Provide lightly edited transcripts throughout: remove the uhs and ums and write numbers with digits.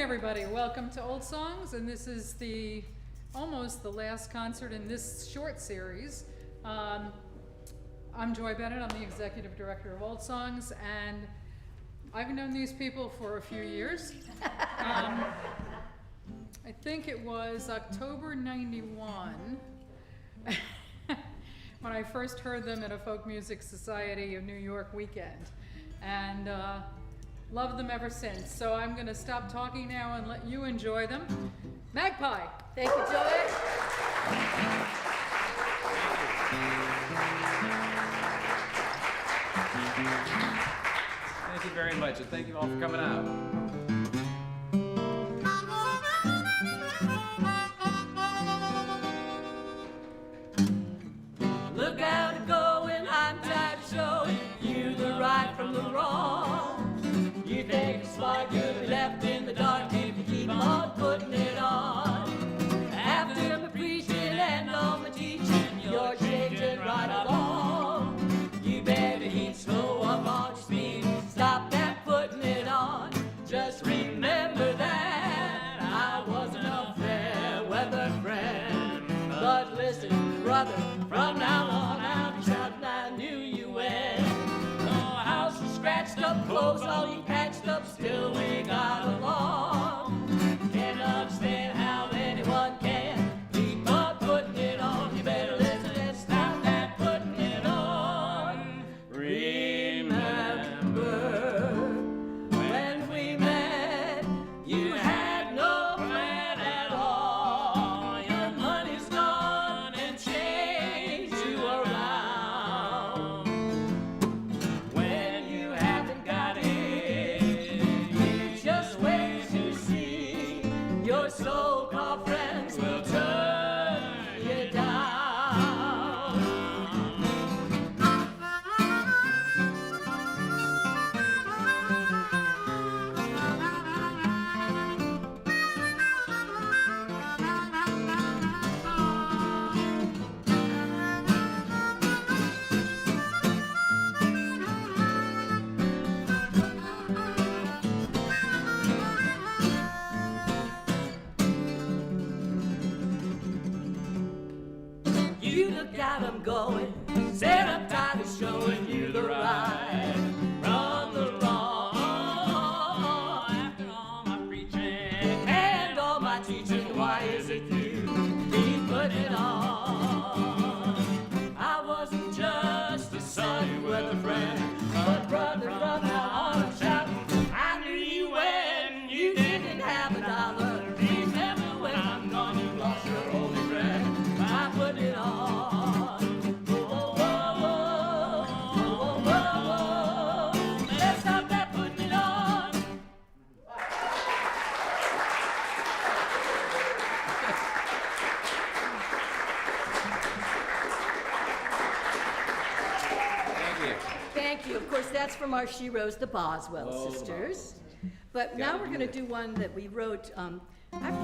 morning, everybody. Welcome to Old Songs, and this is almost the last concert in this short series. I'm Joy Bennett. I'm the executive director of Old Songs, and I've known these people for a few years. I think it was October '91 when I first heard them at a Folk Music Society of New York weekend, and loved them ever since. So I'm going to stop talking now and let you enjoy them. Magpie. Thank you, Joy. Thank you very much, and thank you all for coming out. Look out and going, I'm tired of showing you the right from the wrong. You think it's smart, you'll be left in the dark if you keep on putting it on. After my preaching and all my teaching, you're changing right along. You better heat slow up on your speed, stop that putting it on. Just remember that I wasn't a fair weather friend. But listen, brother, from now on I'll be shouting I knew you when. Oh, house was scratched up, clothes all you patched up, still we got along. Can't understand how anyone can keep on putting it on. You better listen and stop that putting it on. Remember when we met, you had no plan at all. Your money's gone and changed you around. When you haven't got it, you just wait to see. Your so-called friends will turn you down. You look out, I'm going. Set up time is showing you the right from the wrong. After all my preaching and all my teaching, why is it you keep putting it on? I wasn't just a sunny weather friend, but brother, from now on I'm shouting, I knew you when you didn't have a dollar. Remember when I'm gone, you lost your only friend. I put it on. Whoa, whoa, whoa, whoa, whoa, whoa. Let's stop that putting it on. Thank you. Thank you. Of course, that's from our She Rose the Boswell Oh, the sisters. But Gotta now we're do going to it. do one that we wrote, I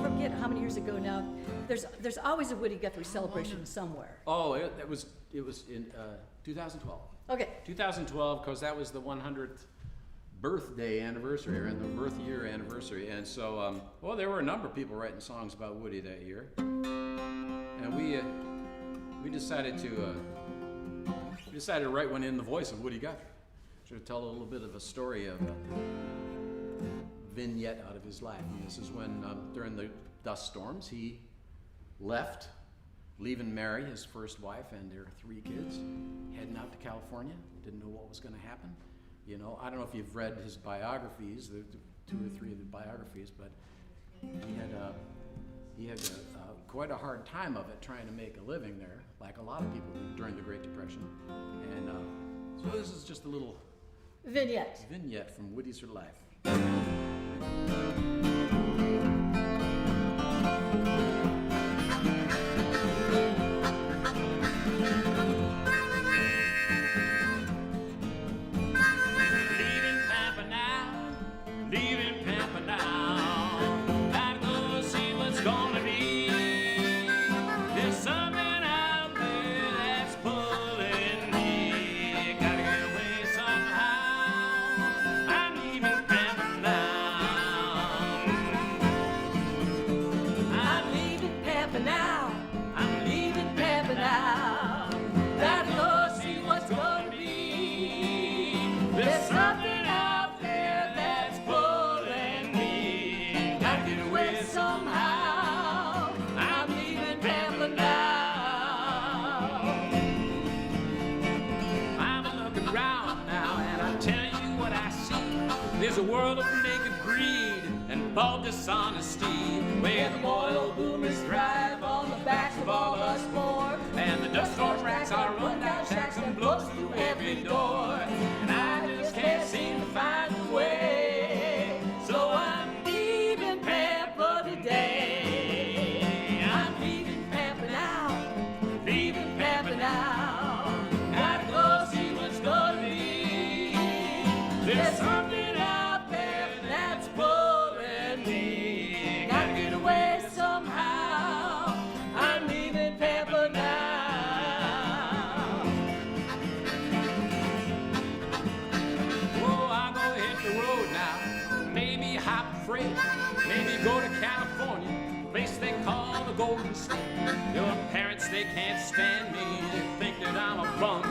forget how many years ago now. There's always a Woody Guthrie celebration somewhere. Oh, it was in 2012. Okay. 2012, because that was the 100th birthday anniversary, or the birth year anniversary, and so well, there were a number of people writing songs about Woody that year, and we decided to write one in the voice of Woody Guthrie, to tell a little bit of a story of a vignette out of his life. And this is when during the dust storms he left, leaving Mary, his first wife, and their 3 kids, heading out to California. Didn't know what was going to happen. You know, I don't know if you've read his biographies, the 2 or 3 of the biographies, but he had quite a hard time of it trying to make a living there, like a lot of people did during the Great Depression. And so this is just a little Vignette. from Woody's life. Leaving Pampa now. Gotta go see what's gonna be. There's something out there that's pulling me. Gotta get away somehow. I'm leaving Pampa now. There's a world of naked greed and bald dishonesty, where the oil boomers thrive on the backs of all us poor, and the dust storm rats are run down shacks and blows through every door. And I just can't seem to find a way, so I'm leaving Pampa today. I'm leaving Pampa now, leaving Pampa now. Gotta go see what's gonna be. There's something out there that's pulling me. Gotta get away somehow. I'm leaving Pampa now. Oh, I'll go hit the road now. Maybe hop freight. Maybe go to California, a place they call the Golden State. Your parents, they can't stand me. They think that I'm a bum.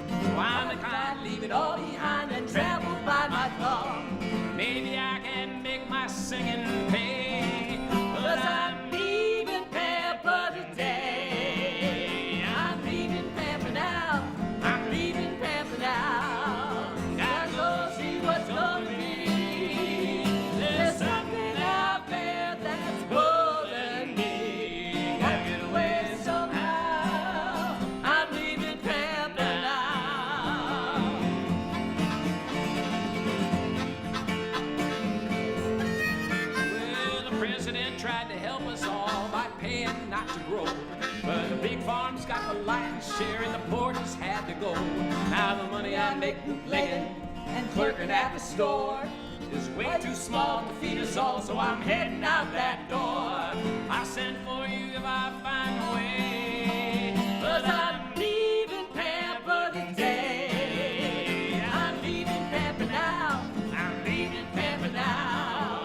So I'm inclined to leave it all behind and travel by my thumb. Maybe I can make my singing pay, 'cause I'm leaving Pampa today. I'm leaving Pampa now. I'm leaving Pampa now. Gotta go see what's gonna be. There's something out there that's pulling me. Gotta get away somehow. I'm leaving Pampa now. Well, the president tried to help us all by paying not to grow, but the big farms got the lion's share and the poor just had to go. Now the money I make bootlegging and clerking at the store is way too small to feed us all, so I'm heading out that door. I'll send for you if I find a way, 'cause I'm leaving Pampa today. I'm leaving Pampa now. I'm leaving Pampa now.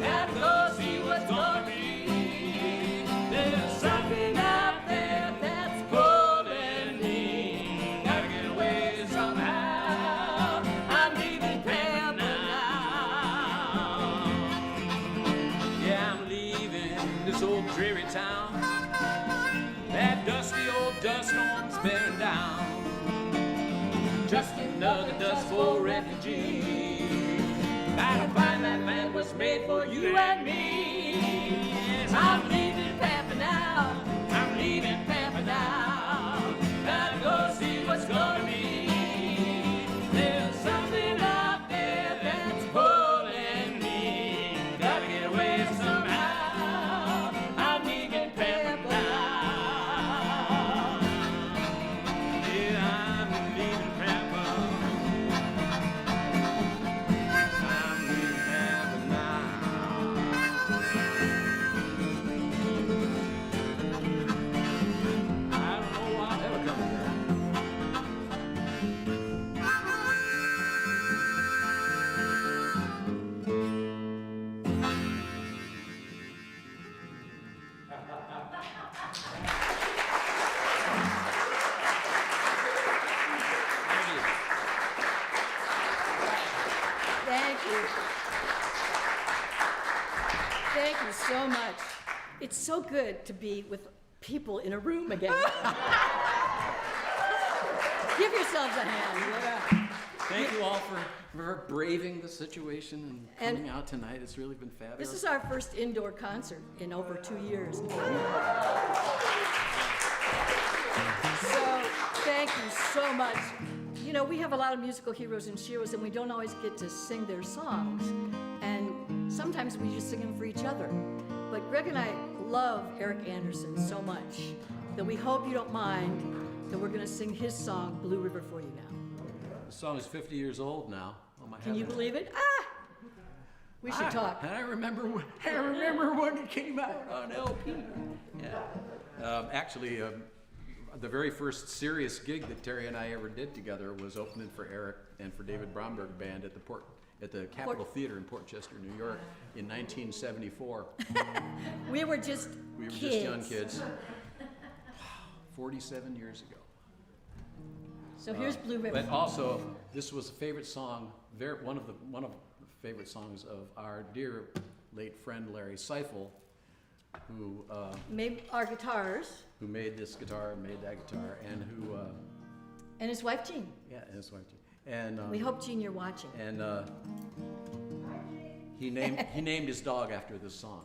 Gotta go see what's gonna be. There's something out there that's pulling me. Gotta get away somehow. I'm leaving Pampa now. Yeah, I'm leaving this old dreary town. That dusty old dust storm's bearing down. Just another dust bowl refugee. Gotta find that land was made for you and me. Yes, I'm leaving Pampa now. I'm leaving Pampa now. Gotta go see what's gonna be. There's something out there that's pulling me. Gotta get away somehow. I'm leaving Pampa now. Yeah, I'm leaving Pampa. I'm leaving Pampa now. I don't know why I'll ever come here. Thank you. Thank you so much. It's so good to be with people in a room again. Give yourselves a hand. Thank you all for braving the situation and And- coming out tonight. It's really been fabulous. This is our first indoor concert in over 2 years. So, thank you so much. You know, we have a lot of musical heroes and sheroes, and we don't always get to sing their songs. And sometimes we just sing them for each other. But Greg and I love Eric Anderson so much that we hope you don't mind that we're going to sing his song, Blue River, for you now. The song is 50 years old now. Oh my Can you heavens. believe it? We should talk. I remember when it came out on LP. Yeah. Actually, the very first serious gig that Terry and I ever did together was opening for Eric and for David Bromberg Band at the Capitol Theater in Port Chester, New York, in 1974. We were just We were kids. just young kids. 47 years ago. So here's Blue River. But also, this was a favorite song, one of the favorite songs of our dear late friend Larry Seifel, who Made our guitars, made this guitar, made that guitar, and who and his wife Jean. yeah, and his wife too. And We hope, Jean, you're watching. and He named his dog after this song.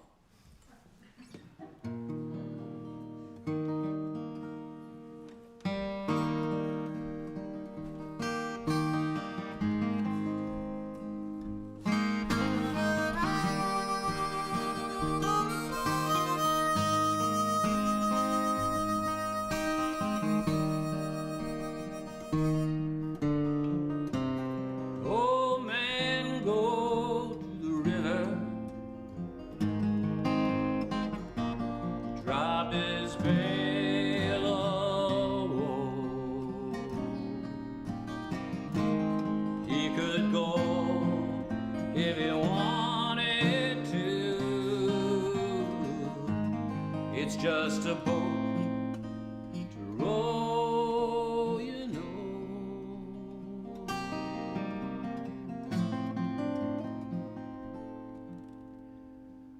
Oh man, go to the river, drop his bale of woe. He could go if he wanted to. It's just a boat to row, you know.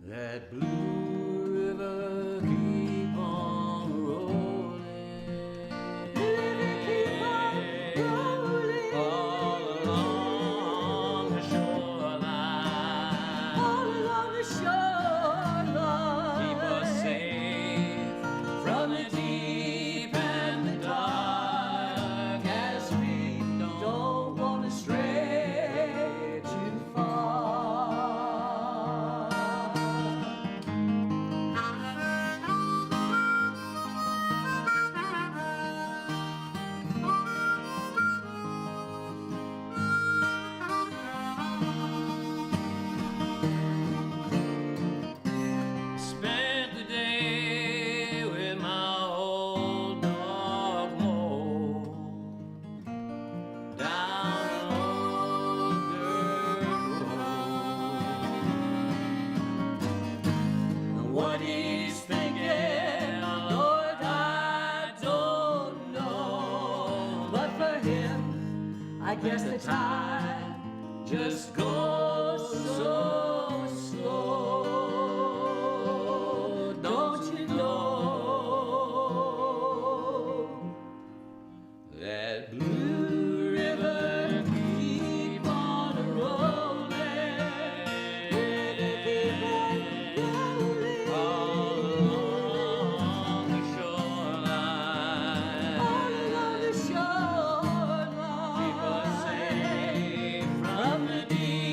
That blue river keep on rolling, keep on rolling. all along the shoreline. All along the shoreline. Keep us safe from the deep and the dark, as we Don't want to stray too far. spent the day with my old dog Mo down an old dirt road. And what he's thinking, Lord, I don't know. But for him, I guess the time Just goes so slow, don't you know? That blue river keep on rolling, all along the shoreline. all along the shoreline. Keep us safe from the deep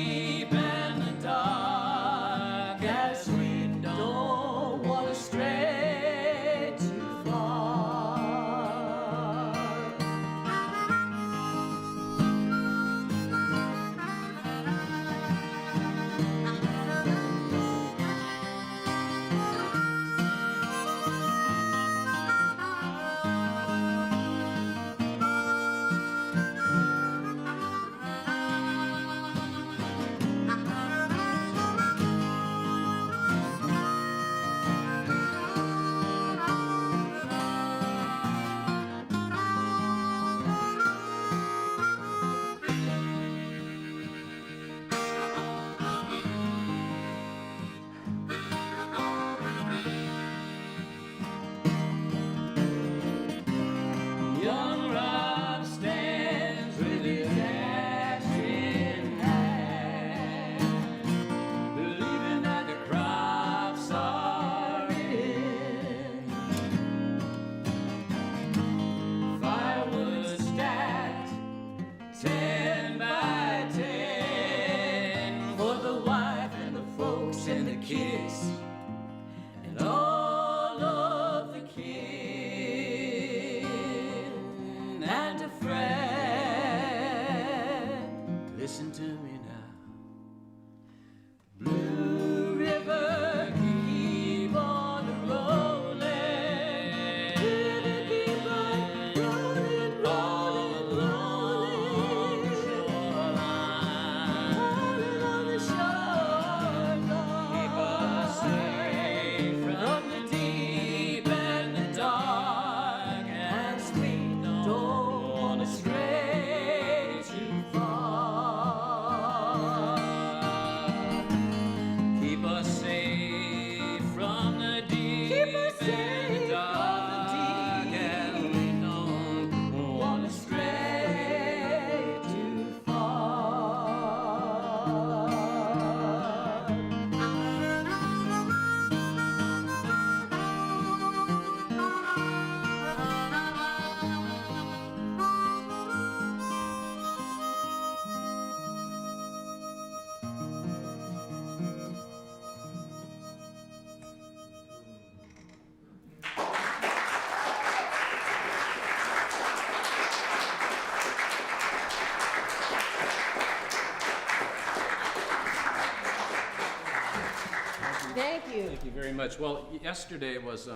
Thank you. Thank you very much. Well, yesterday was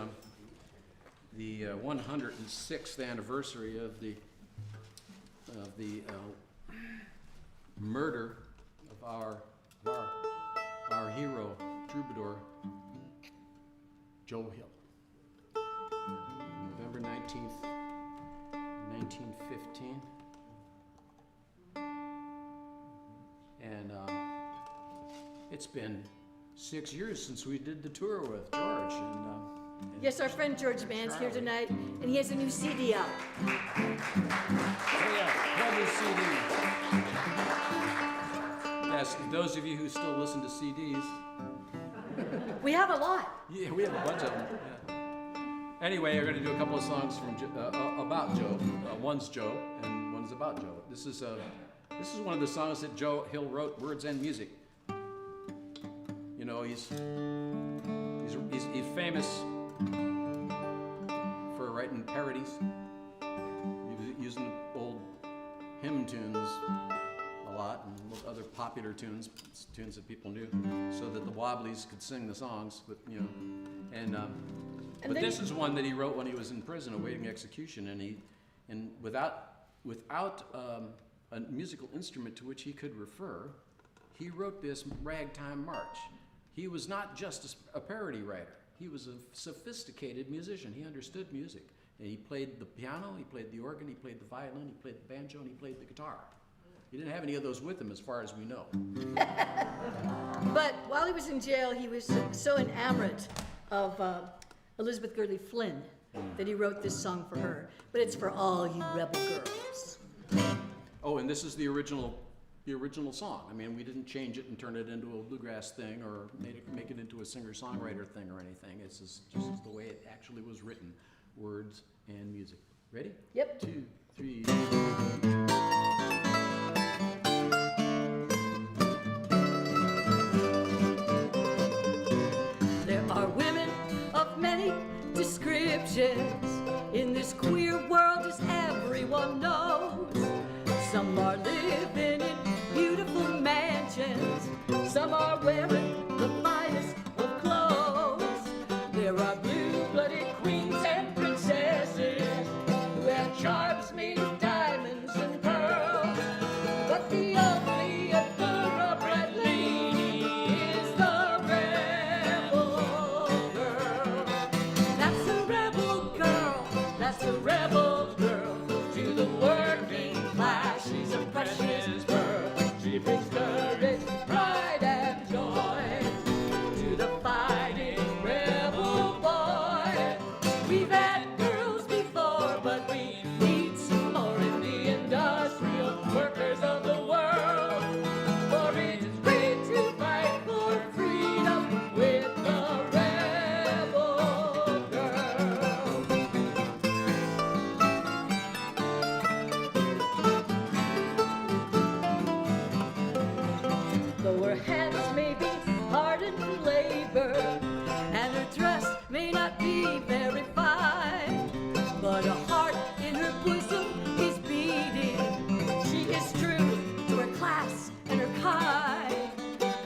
the 106th anniversary of the murder of our hero, troubadour, Joe Hill. November 19th, 1915. And it's been 6 years since we did the tour with George. And Yes, our friend George Mann's here tonight, and he has a new CD out. Oh yeah, love this CD. Yes, those of you who still listen to CDs. We have a lot. Yeah, we have a bunch of them. Yeah. Anyway, we're going to do a couple of songs from about Joe. One's Joe, and one's about Joe. This is one of the songs that Joe Hill wrote, words and music. You know, he's famous for writing parodies. He was using old hymn tunes a lot and other popular tunes that people knew, so that the Wobblies could sing the songs. But you know, but this is one that he wrote when he was in prison awaiting execution, and without a musical instrument to which he could refer, he wrote this ragtime march. He was not just a parody writer. He was a sophisticated musician. He understood music. And he played the piano, he played the organ, he played the violin, he played the banjo, and he played the guitar. He didn't have any of those with him as far as we know. But while he was in jail, he was so enamored of Elizabeth Gurley Flynn that he wrote this song for her. But it's for all you rebel girls. Oh, and this is the original song. I mean, we didn't change it and turn it into a bluegrass thing or make it into a singer-songwriter thing or anything. It's just the way it actually was written, words and music. Ready? Yep. 2, 3. There are women of many descriptions in this queer world, as everyone knows. Some are living in beautiful mansions, some are wearing the finest of clothes. There are blue-blooded queens and princesses who have charms made of diamonds and pearls. But the ugly and thoroughbred lady is the rebel girl. That's a rebel girl, that's a rebel girl. To the working class, she's a precious pearl. She brings courage, pride, and joy to the fighting rebel boy. We've had girls before, but we need some more in the industrial workers of the world. For it is great to fight for freedom with the rebel girl. Though her hands may be hardened from labor, and her dress may not be very fine, but a heart in her bosom is beating. She is true to her class and her kind,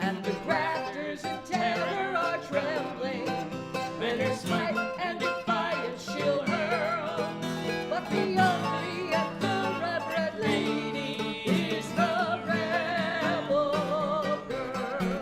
and the grafters in terror are trembling when her spite and defiance she'll hurl. But the ugly and thoroughbred lady is the rebel girl.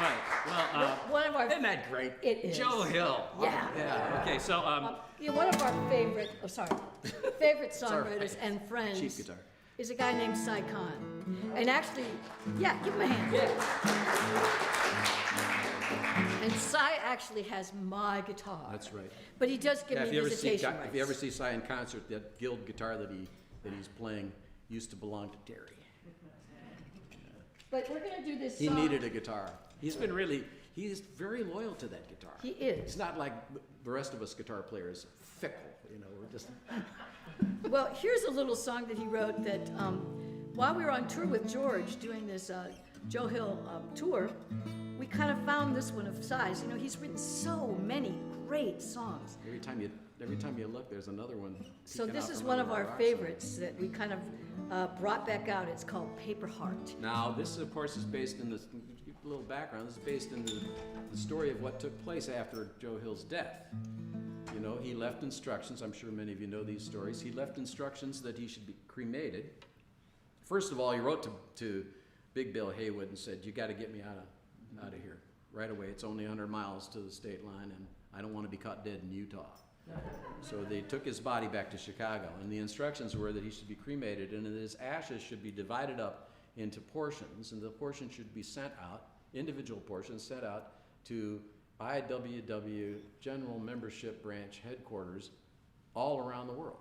right. Well, One of our isn't that great? It is. Joe Hill. Yeah. Yeah. Okay. So One of our favorite, favorite songwriters Sorry. and friends Cheap guitar. is a guy named Cy Khan. And actually, yeah, give him a hand. And Cy actually has my guitar. That's right. But he does give Yeah, me if you ever see visitation rights. if you ever see Cy in concert, that Guild guitar that he's playing used to belong to Terry. But we're gonna do this He song. needed a guitar. He's very loyal to that guitar. He is. It's not like the rest of us guitar players, fickle. You know, we're just. Well, here's a little song that he wrote that while we were on tour with George doing this Joe Hill tour, we kind of found this one of Cy's. You know, he's written so many great songs. Every time you look, there's another one. So peeking this out is from one under of the our rocks. favorites that we kind of brought back out. It's called Paper Heart. Now, this, of course, is based in this little background. This is based in the story of what took place after Joe Hill's death. You know, he left instructions. I'm sure many of you know these stories. He left instructions that he should be cremated. First of all, he wrote to Big Bill Haywood and said, "You got to get me out of here right away. It's only 100 miles to the state line, and I don't want to be caught dead in Utah." So they took his body back to Chicago, and the instructions were that he should be cremated, and that his ashes should be divided up into portions, and the portions should be sent out, individual portions sent out to IWW General Membership Branch headquarters all around the world.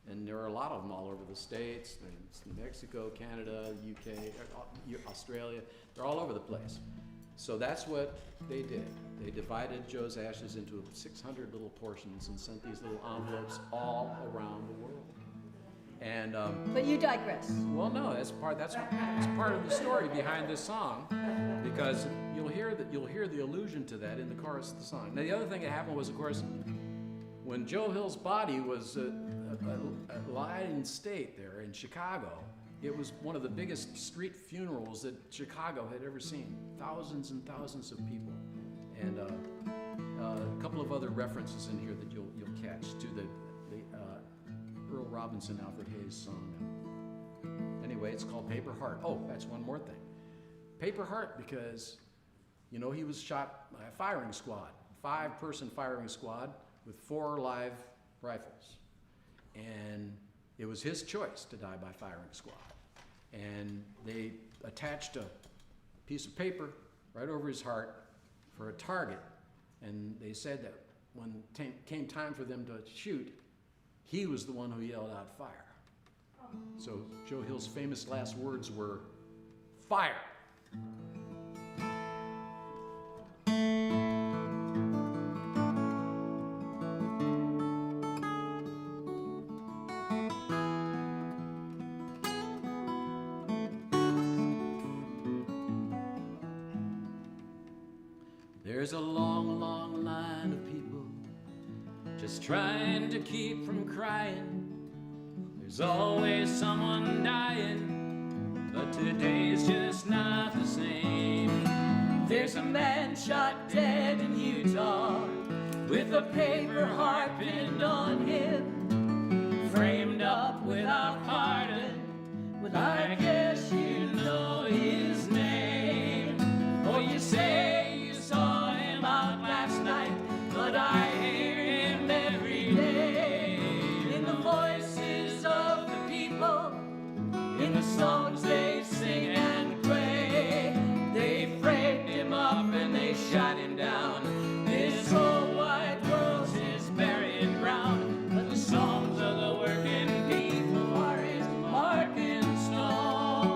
And there are a lot of them all over the States, and Mexico, Canada, UK, Australia, they're all over the place. So that's what they did. They divided Joe's ashes into 600 little portions and sent these little envelopes all around the world. And But you digress. well, no, that's part of the story behind this song, because you'll hear the allusion to that in the chorus of the song. Now, the other thing that happened was, of course, when Joe Hill's body was lying in state there in Chicago, it was one of the biggest street funerals that Chicago had ever seen. Thousands and thousands of people, and a couple of other references in here that you'll catch to the Earl Robinson, Alfred Hayes song. Anyway, it's called Paper Heart. Oh, that's one more thing. Paper Heart because, you know, he was shot by a firing squad, 5-person firing squad with 4 live rifles. And it was his choice to die by firing squad. And they attached a piece of paper right over his heart for a target. And they said that when came time for them to shoot, he was the one who yelled out, "Fire." So Joe Hill's famous last words were, "Fire." There's a long, long line of people just trying to keep from crying. There's always someone dying, but today's just not the same. There's a man shot dead in Utah with a paper heart pinned on him, framed up without pardon. Well, I guess you know his name. Oh, you say you saw him out last night, but I hear him every day in the voices of the people, in the songs they sing and pray. They framed him up and they shot him down. This whole wide world is burying ground, but the songs of the working people are his marking stone.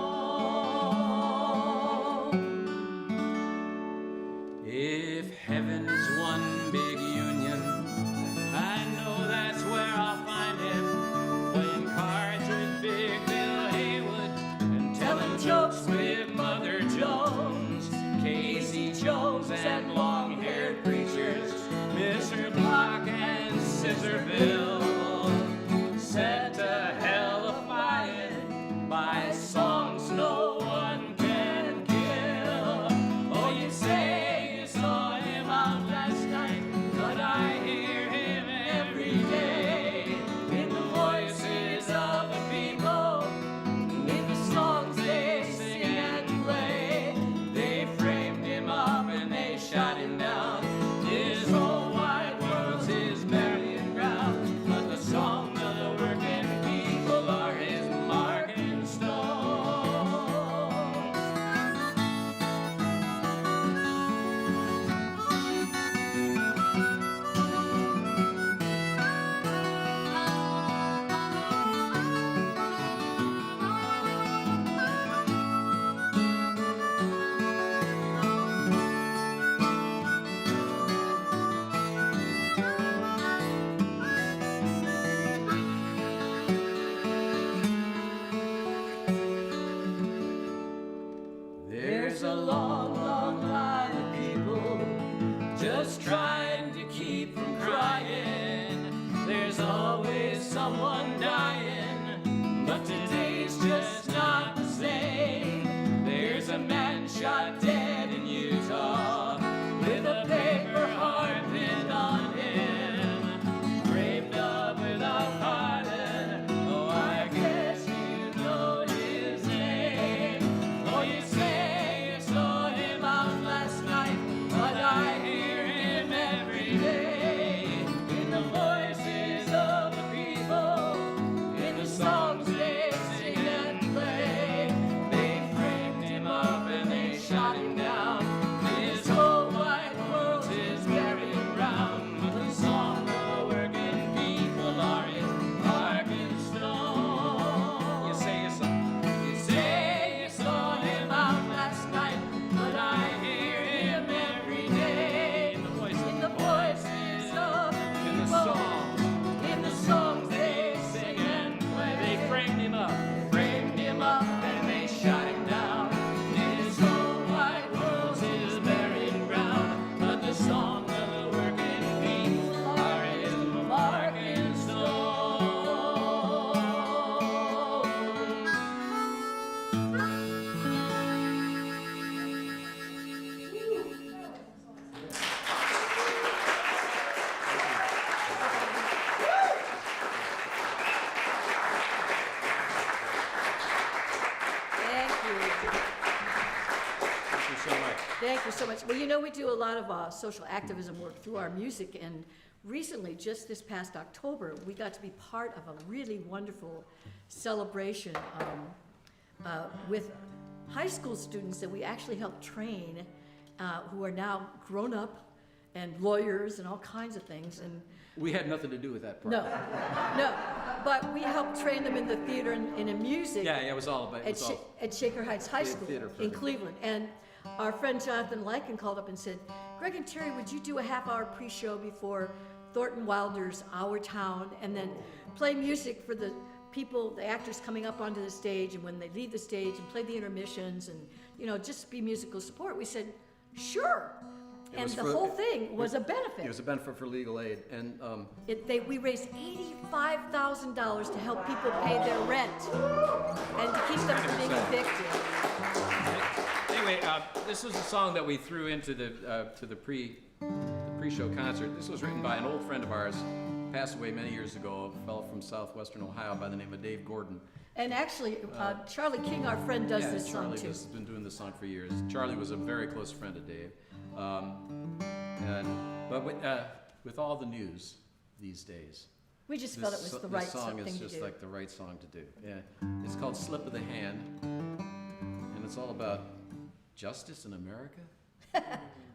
There's a long, long line of people just trying to keep from crying. There's always someone dying, but today's just not the same. There's a man shot dead in Utah with a paper heart pinned on him, framed up without pardon. Oh, I guess you know his name. Oh, you say you saw him out last night, but I hear him every day in the voices of the people, in the songs they sing and play. They framed him up and they shot him down. His whole wide world is buried around. The song of the working people are his heart and stone. You say it's You say you saw him out last night, but I hear him every day in the voices of the in the people, song. in the songs they sing and play. They framed him up. Framed him up and they shot him down. His whole wide world is buried around, but the song of the working people are his mark and stone. Thank you. Thank you so much. Thank you so much. Well, you know, we do a lot of social activism work through our music, and recently, just this past October, we got to be part of a really wonderful celebration with high school students that we actually helped train, who are now grown up and lawyers and all kinds of things. And We had nothing to do with that part. no, but we helped train them in the theater and in music. Yeah, it was all about. It was all, At Shaker Heights High School theater in program. Cleveland. And our friend Jonathan Lycan called up and said, Greg and Terry, would you do a half-hour pre-show before Thornton Wilder's Our Town, and then play music for the people, the actors coming up onto the stage, and when they leave the stage, and play the intermissions, and, you know, just be musical support? We said, sure. And was the for- whole thing was a benefit. it was a benefit for legal aid, and We raised $85,000 to help people pay their rent and to keep them from being 90%. evicted. anyway, this was a song that we threw into the pre-show concert. This was written by an old friend of ours, passed away many years ago, a fellow from southwestern Ohio by the name of Dave Gordon. And actually, Charlie King, our friend, does this song Charlie too. has been doing this song for years. Charlie was a very close friend of Dave. But with all the news these days, We just felt it was the right this song thing is to just do. like the right song to do. Yeah, it's called "Slip of the Hand," and it's all about justice in America.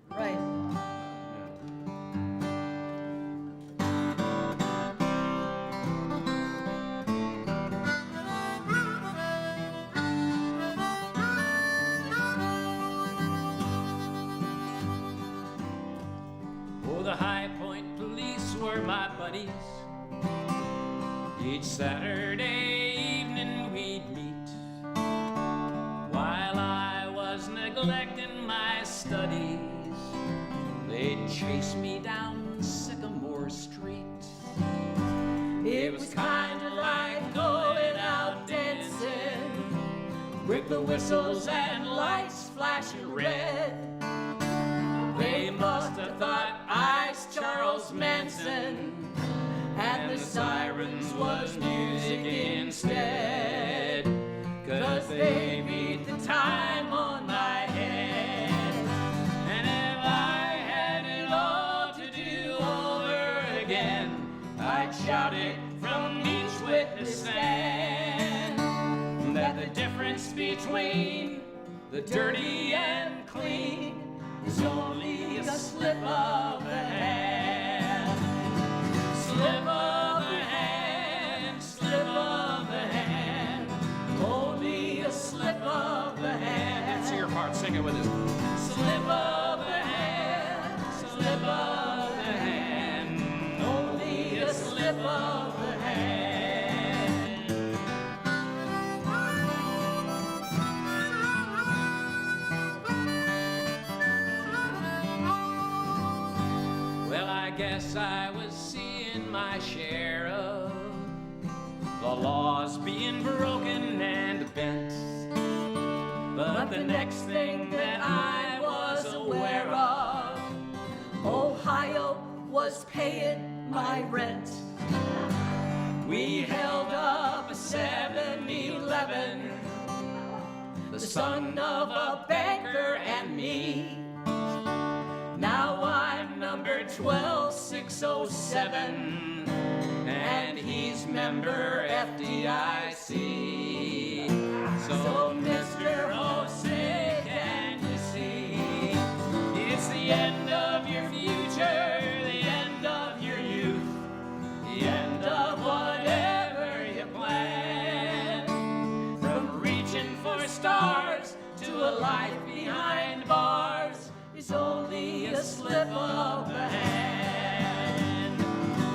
Right. Yeah. Oh, the High Point police were my buddies. Each Saturday evening we'd meet. While I was neglecting my studies, they'd chase me down Sycamore Street. It was kinda like going out dancing with the whistles and lights flashing red. They must have thought I's Charles Manson, and the sirens was music instead. 'Cause they beat the time on my head. And if I had it all to do over again, I'd shout it from each witness stand, that the difference between the dirty and clean is only a slip of the hand. Slip of the hand, slip of the hand, only a slip of the hand. It's your part. Sing it with us. Slip of the hand, slip of the hand, only a slip of the hand. guess I was seeing my share of the laws being broken and bent. But the next thing that I was aware of, Ohio was paying my rent. we held up a 7-Eleven, The son of a banker and me. Now I'm number 12607, and he's member FDIC. So, Mr. Jose, can you see? It's the end of your future, the end of your youth, the end of whatever you plan. From reaching for stars to a life behind bars is only a slip of the hand.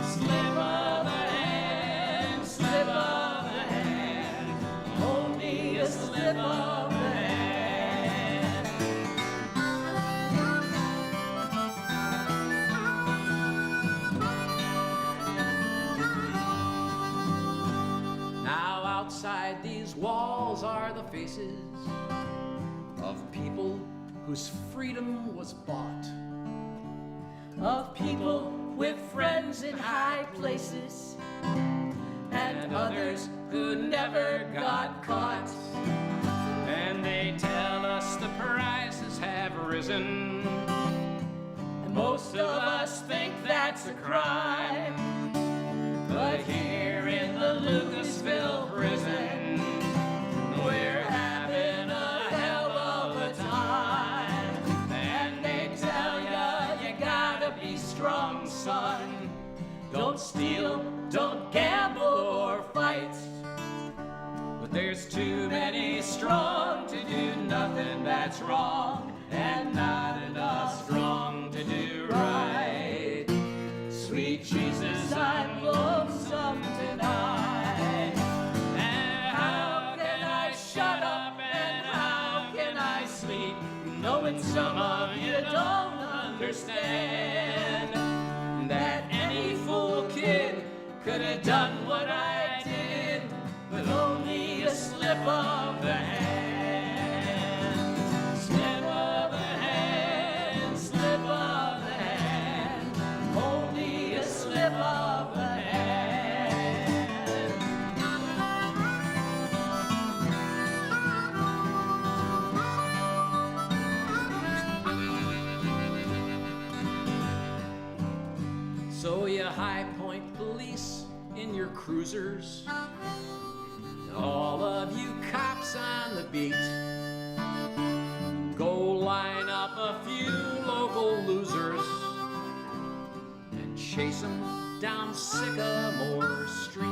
Slip of the hand, slip of the hand, only a slip of the hand. Now outside these walls are the faces of people whose freedom was bought, Of people with friends in high places, and others who never got caught. And they tell us the prices have risen, and most of us think that's a crime. But here in the Lucasville prison, we're having a hell of a time. And they tell ya, you gotta be strong, son. Don't steal, don't gamble or fight. But there's too many strong to do nothing that's wrong, and not enough strong to do right. Sweet Jesus, I'm lonesome tonight. And how can I shut up and how can I sleep, knowing some of you don't understand that any fool kid could have done what I did with only a slip of the hand. Slip of the hand, slip of the hand, only a slip of the hand. So you High Point police in your cruisers, and all of you cops on the beat, go line up a few local losers and chase them down Sycamore Street.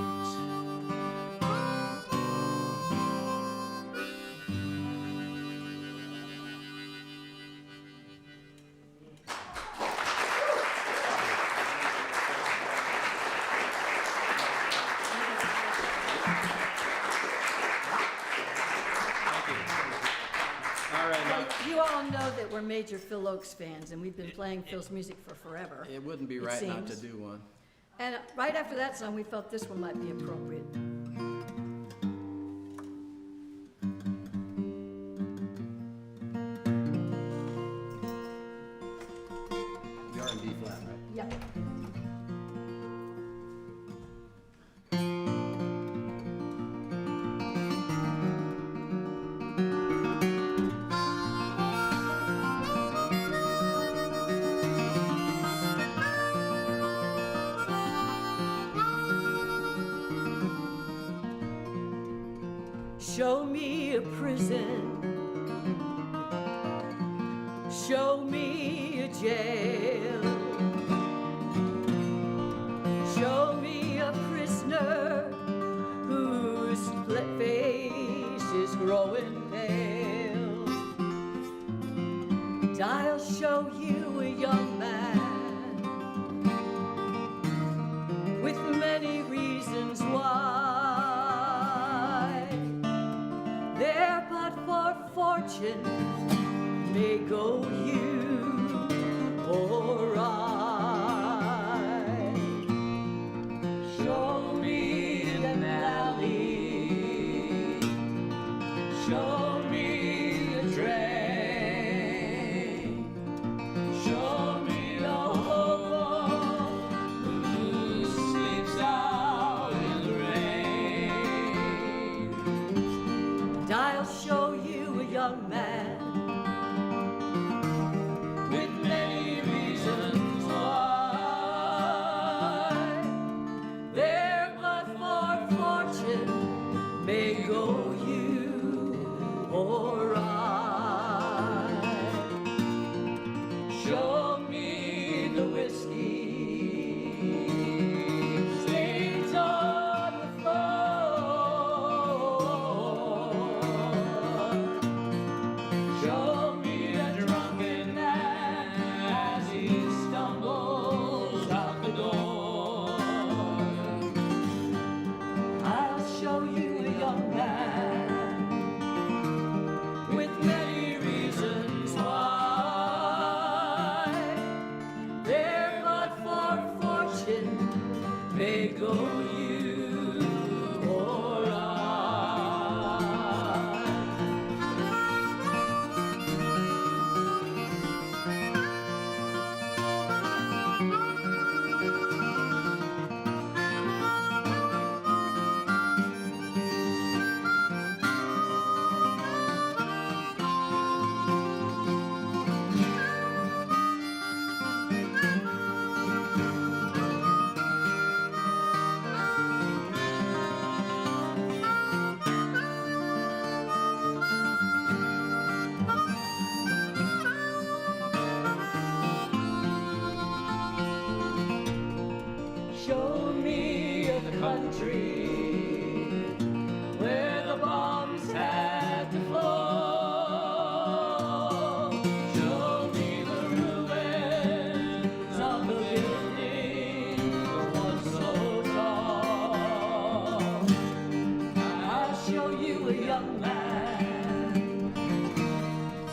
You all know that we're major Phil Oakes fans, and we've been playing Phil's music for forever. It wouldn't be It right not to seems. do one. And right after that song, we felt this one might be appropriate. We are in D flat, right? Yeah. Show me a prison, show me a jail, show me a prisoner whose face is growing pale. And I'll show you a young man with many reasons why. There but for fortune may go you or I. Show me the whiskey stains on the floor. Show me a drunken man as he stumbles out the door. I'll show you a young man with many reasons why. There but for fortune may go you or I. Show me the country where the bombs had to fall. Show me the ruins of the building that was so tall. I'll show you a young man,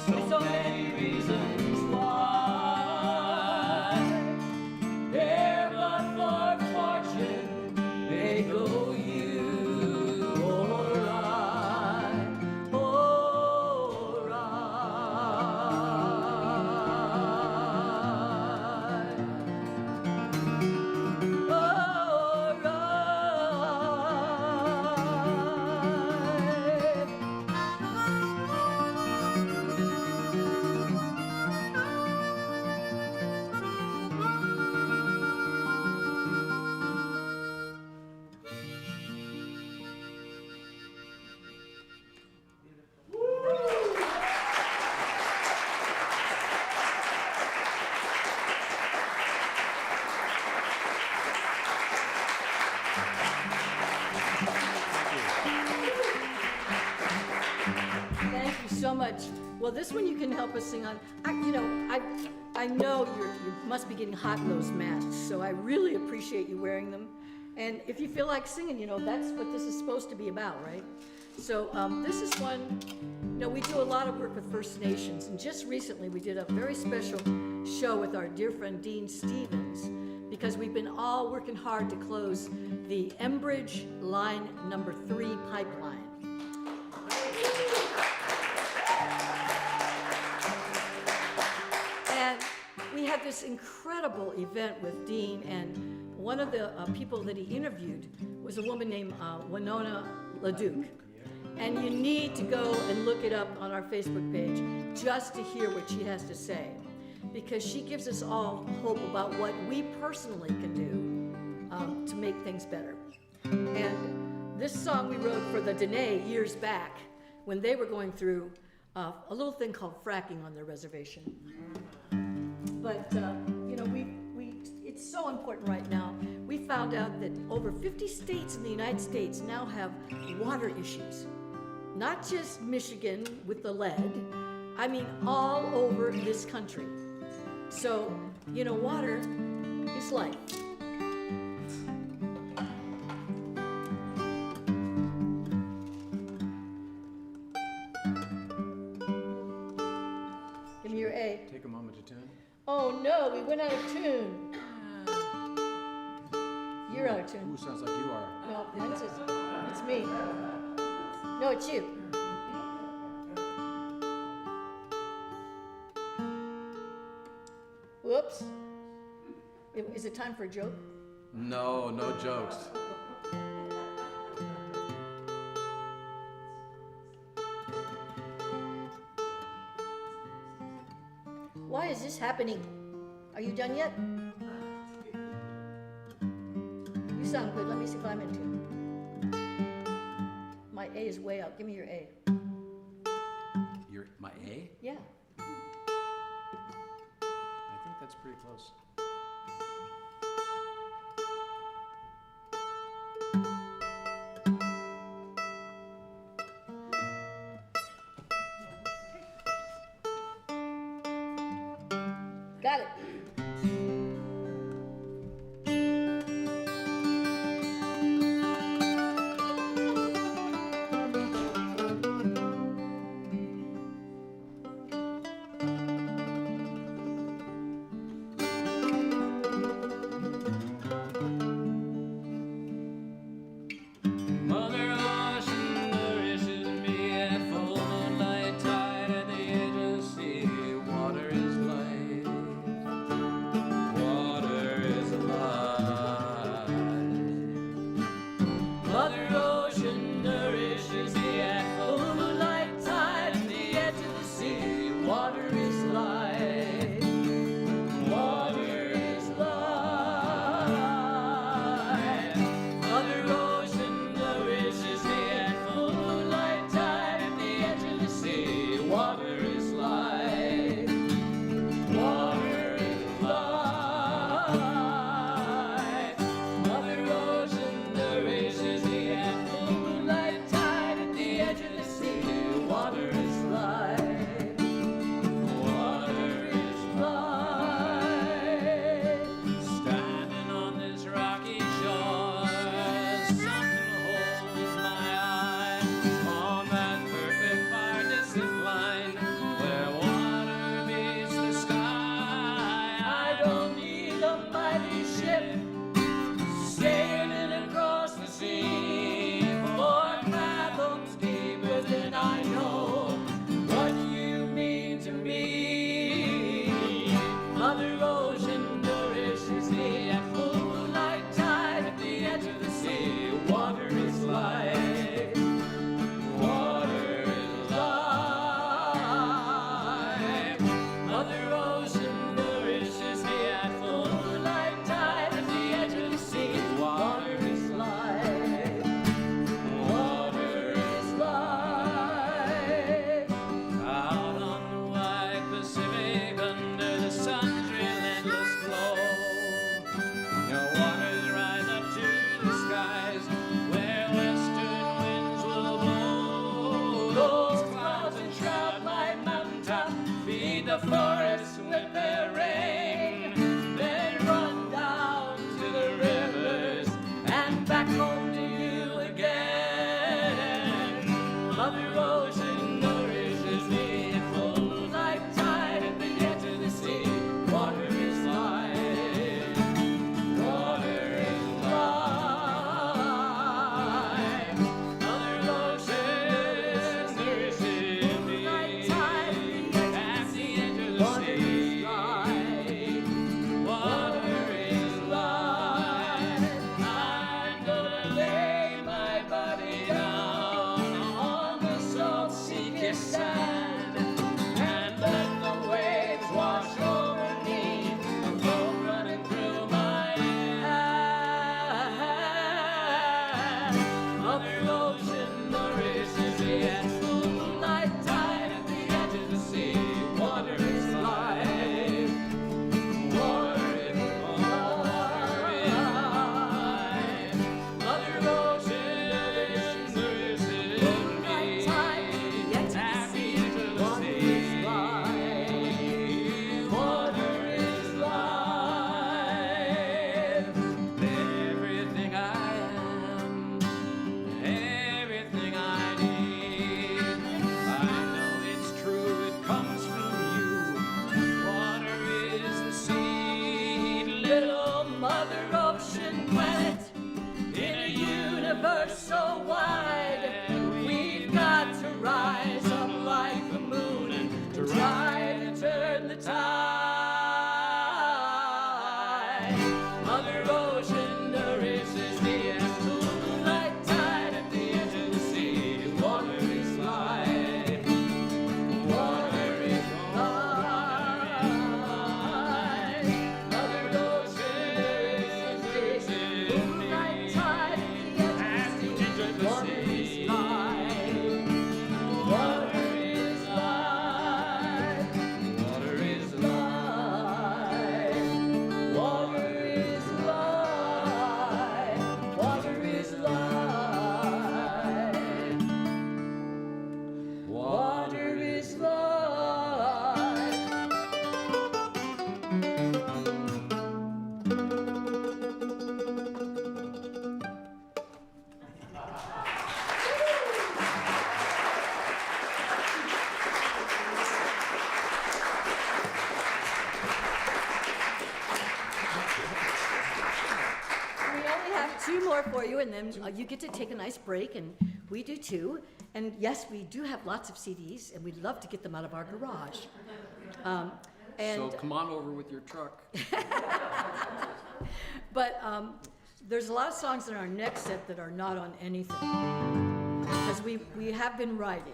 so many reasons why. There but for fortune may go you or I, or I. Thank you so much. Well, this one you can help us sing on. I know you must be getting hot in those masks, so I really appreciate you wearing them. And if you feel like singing, that's what this is supposed to be about, right? So this is one, we do a lot of work with First Nations, and just recently we did a very special show with our dear friend Dean Stevens, because we've been all working hard to close the Enbridge Line number 3 pipeline. And we had this incredible event with Dean, and one of the people that he interviewed was a woman named Winona LaDuke. And you need to go and look it up on our Facebook page just to hear what she has to say, because she gives us all hope about what we personally can do to make things better. And this song we wrote for the Dene years back when they were going through a little thing called fracking on their reservation. But it's so important right now. We found out that over 50 states in the United States now have water issues. Not just Michigan with the lead, I mean all over this country. So, water is life. Give me your A. Take a moment to tune. Oh no, we went out of tune. You're out of tune. Ooh, sounds like you are. No, it's me. No, it's you. Whoops. Is it time for a joke? No, no jokes. Why is this happening? Are you done yet? You sound good. Let me see if I'm in tune. My A is way out. Give me your A. My A? Yeah. I pretty close. Got it. Mother Ocean nourishes me at full moonlight tide at the edge of the sea. Water is life. Water is alive. Mother Ocean nourishes me at full moonlight tide at the edge of the sea. Water is life. Water is life. Mother Ocean nourishes me at full moonlight tide at the edge of the sea. Water is life. Water is life. Mother Ocean nourishes me at full moonlight tide at the edge of the sea. Water is life. Water is life. Standing on this rocky shore, something holds my eye on that perfect far distant line where water meets the sky. I don't need a mighty ship sailing across the sea 4 fathoms deeper than I know what you mean to me. Mother Ocean nourishes me at full moonlight tide at the edge of the sea. Water is life. Water is life. Mother Ocean nourishes me at full moonlight tide at the edge of the sea. Water is life. Water is life. Out on the wide Pacific under the sun's relentless glow, your waters rise up to the skies where western winds will blow. Those clouds enshroud my mountaintop, feed the forests with their rain, then run down to the rivers and back home to you again. Mother Ocean nourishes me at full moonlight tide at the edge of the sea. Water is life. Water is life. Mother Ocean nourishes me at the edge of the sea. Water is life. I'm gonna lay my body down on the salt sea-kissed sand and let the waves wash over me and go running through my hands. Mother Ocean nourishes me at full moonlight tide at the edge of the sea. Water is life. Water is life. Mother Ocean nourishes me at the edge of the sea. Water is life. Everything I am, everything I need, I know it's true, it comes from you. Water is the seed, little Mother Ocean planet in a universe so wide. We've got to rise up like the moon and try to turn the tide. Mother Ocean nourishes me at full moonlight tide at the edge of the sea. Water is life. Water is life. Mother Ocean nourishes me at full moonlight tide at the edge of the sea. Water is life. Water is life. Water is life. more for you, and then you get to take a nice break, and we do too. And yes, we do have lots of CDs, and we'd love to get them out of our garage. So come on over with your truck. But there's a lot of songs in our next set that are not on anything, because we have been writing.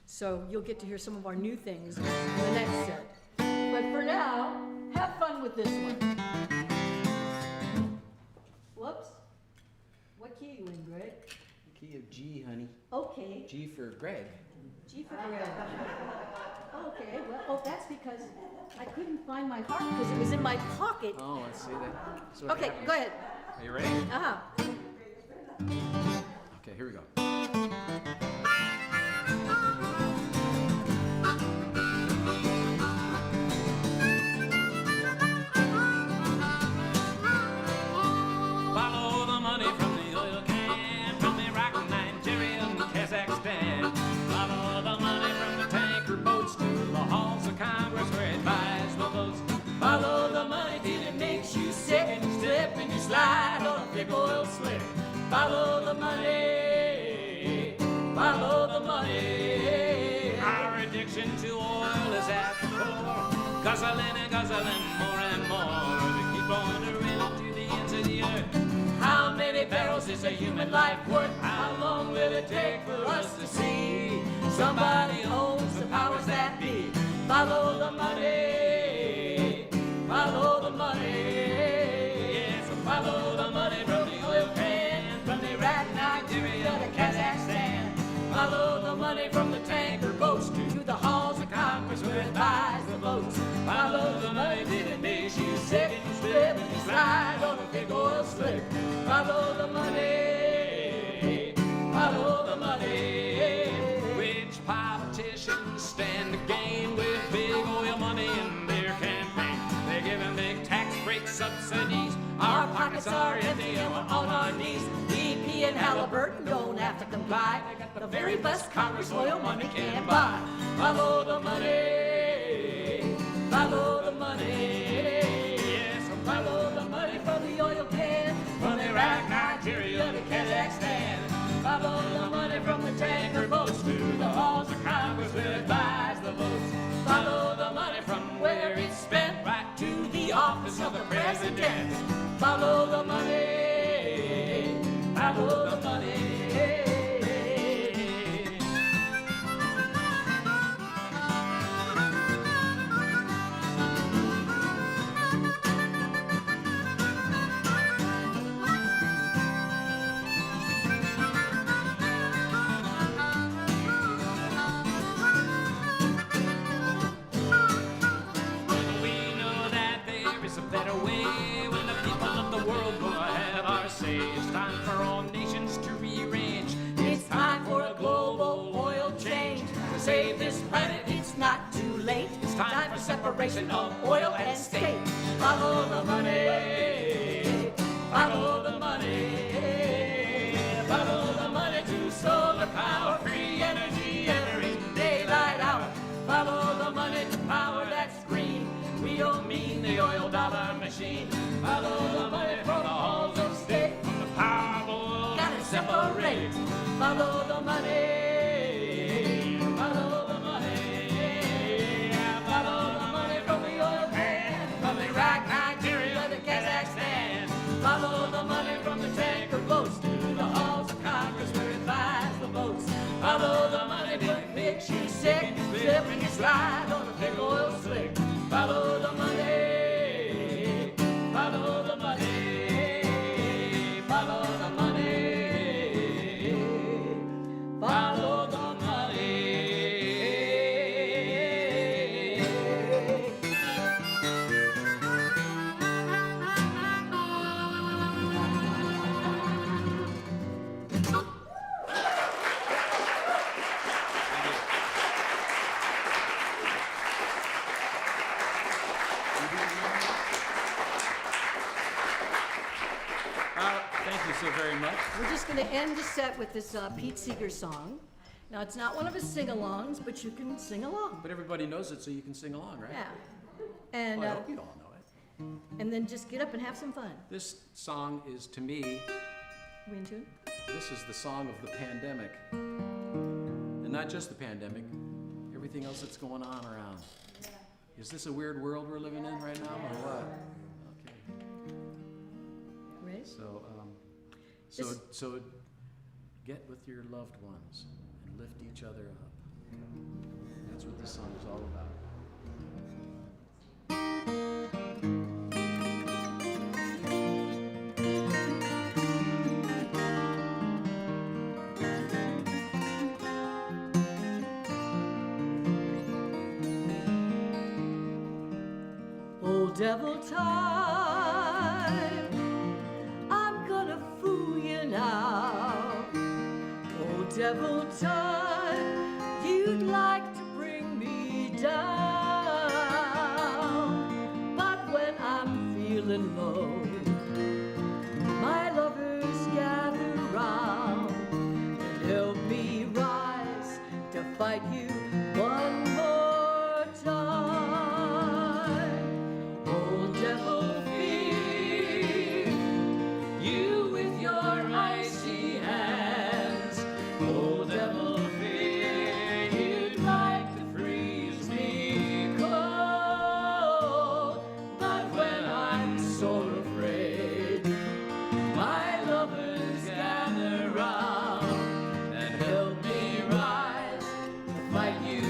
So you'll get to hear some of our new things in the next set. But for now, have fun with this one. Whoops. What key are you in, Greg? Key of G, honey. Okay. G for Greg. G for Greg. Okay, well, that's because I couldn't find my harp because it was in my pocket. Oh, let's see that. So what Okay, happens- go ahead. Are you ready? Uh-huh. Okay, here we go. Follow the money from the oil can, from Iraq, Nigeria, and Kazakhstan. Follow the money from the tanker boats to the halls of Congress where it buys the votes. Follow the money till it makes you sick and you slip and you slide on a big oil slick. Follow the money, follow the money. Our addiction to oil is at the core, guzzling and guzzling more and more. We keep on drilling to the ends of the earth. How many barrels is a human life worth? How long will it take for us to see? Somebody owns the powers that be. Follow the money, follow the money. Yes, follow the money from the oil can, from Iraq, Nigeria, to Kazakhstan. Follow the money from the tanker boats to the halls of Congress where it buys the votes. Follow the money till it makes you sick and you slip and you slide on a big oil slick. Follow the money, follow the money. Which politicians stand to gain with big oil money in their campaign? They're giving big tax breaks, subsidies. Our pockets are empty and we're on our knees. BP and Halliburton don't have to comply. They got the very best Congress oil money can buy. Follow the money, follow the money. Yes, follow the money from the oil can, from Iraq, Nigeria to Kazakhstan. Follow the money from the tanker boats to the halls of Congress where it buys the votes. Follow the money from where it's spent right to the office of the president. Follow the money, follow the money. We know that there is a better way when the people of the world will have our say. It's time for all nations to rearrange. It's time for a global oil change. To save this planet, it's not too late. It's time for separation of oil and state. Follow the money, follow the money, follow the money to solar power, free energy every daylight hour. Follow the money to power that's green. We don't mean the oil dollar machine. Follow the money from the halls of state, from the power of oil. Gotta separate. Follow the money, follow the money, follow the money from the oil can, from Iraq, Nigeria to Kazakhstan. Follow the money from the tanker boats to the halls of Congress where it buys the votes. Follow the money that makes you sick, you slip and you slide on a big oil slick. Follow the money, follow the money, follow the money, follow the money. Thank you so very much. We're just going to end the set with this Pete Seeger song. Now, it's not one of his sing-alongs, but you can sing along. But everybody knows it, so you can sing along, right? Yeah. And, Well, I hope you all know it. and then just get up and have some fun. This song is, to me, We in tune? This is the song of the pandemic. And not just the pandemic, everything else that's going on around. Is this a weird world we're living in right now, or what? Okay. Ready? So get with your loved ones and lift each other up. That's what this song is all about. Old devil time, I'm gonna fool you now. Old devil time, you'd like to bring me down. But when I'm feeling low, my lovers gather round and help me rise to fight you one more time. Old devil fear, you with your icy hands. Old devil fear, you'd like to freeze me cold. But when I'm so afraid, my lovers gather round and help me rise to fight you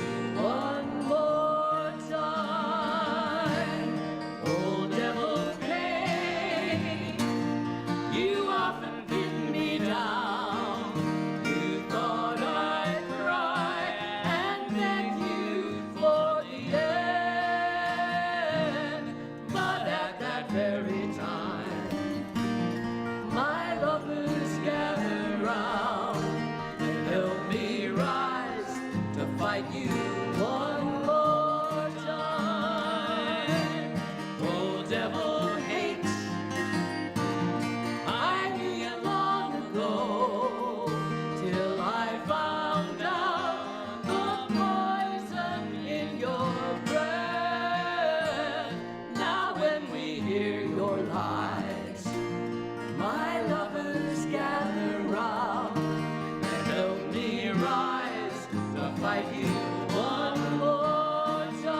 one more time. Old devil pain, you often beat me down. You thought I'd cry and beg you for the end, but at that very time, my lovers gather round and help me rise to fight you one more time. Old devil hates, I knew you long ago, till I found out the poison in your breath. Now when we hear your lies, my lovers gather round and help me rise to fight you one more time.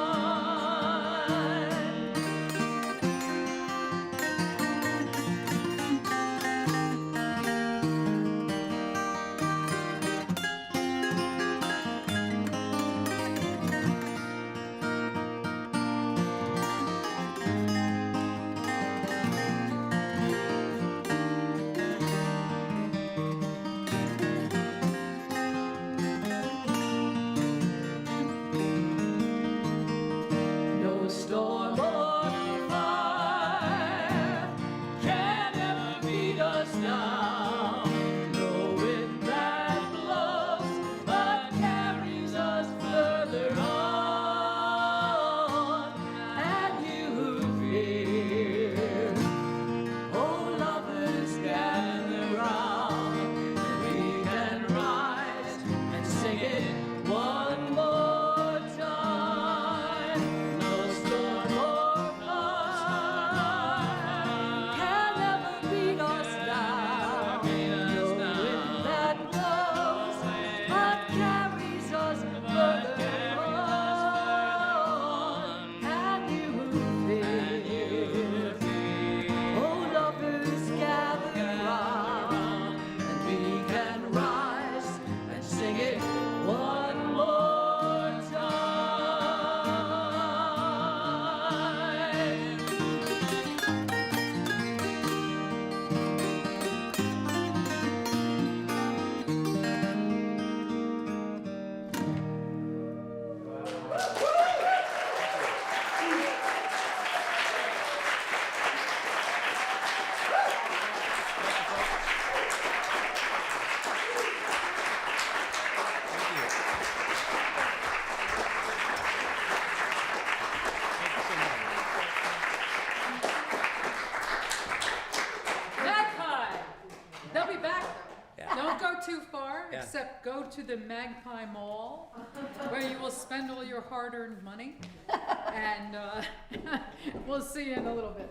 No storm or fire can ever beat us down. No wind that blows but carries us further on. And you who fear, oh lovers gather round, and we can rise and sing it one more time. No storm or fire can ever beat us down. No wind that blows but carries us further on. And you who fear, oh lovers gather round, and we can rise and sing it one more time. Magpie! They'll be back. Yeah. Don't go too far, Yeah. except go to the Magpie Mall, where you will spend all your hard-earned money. And we'll see you in a little bit.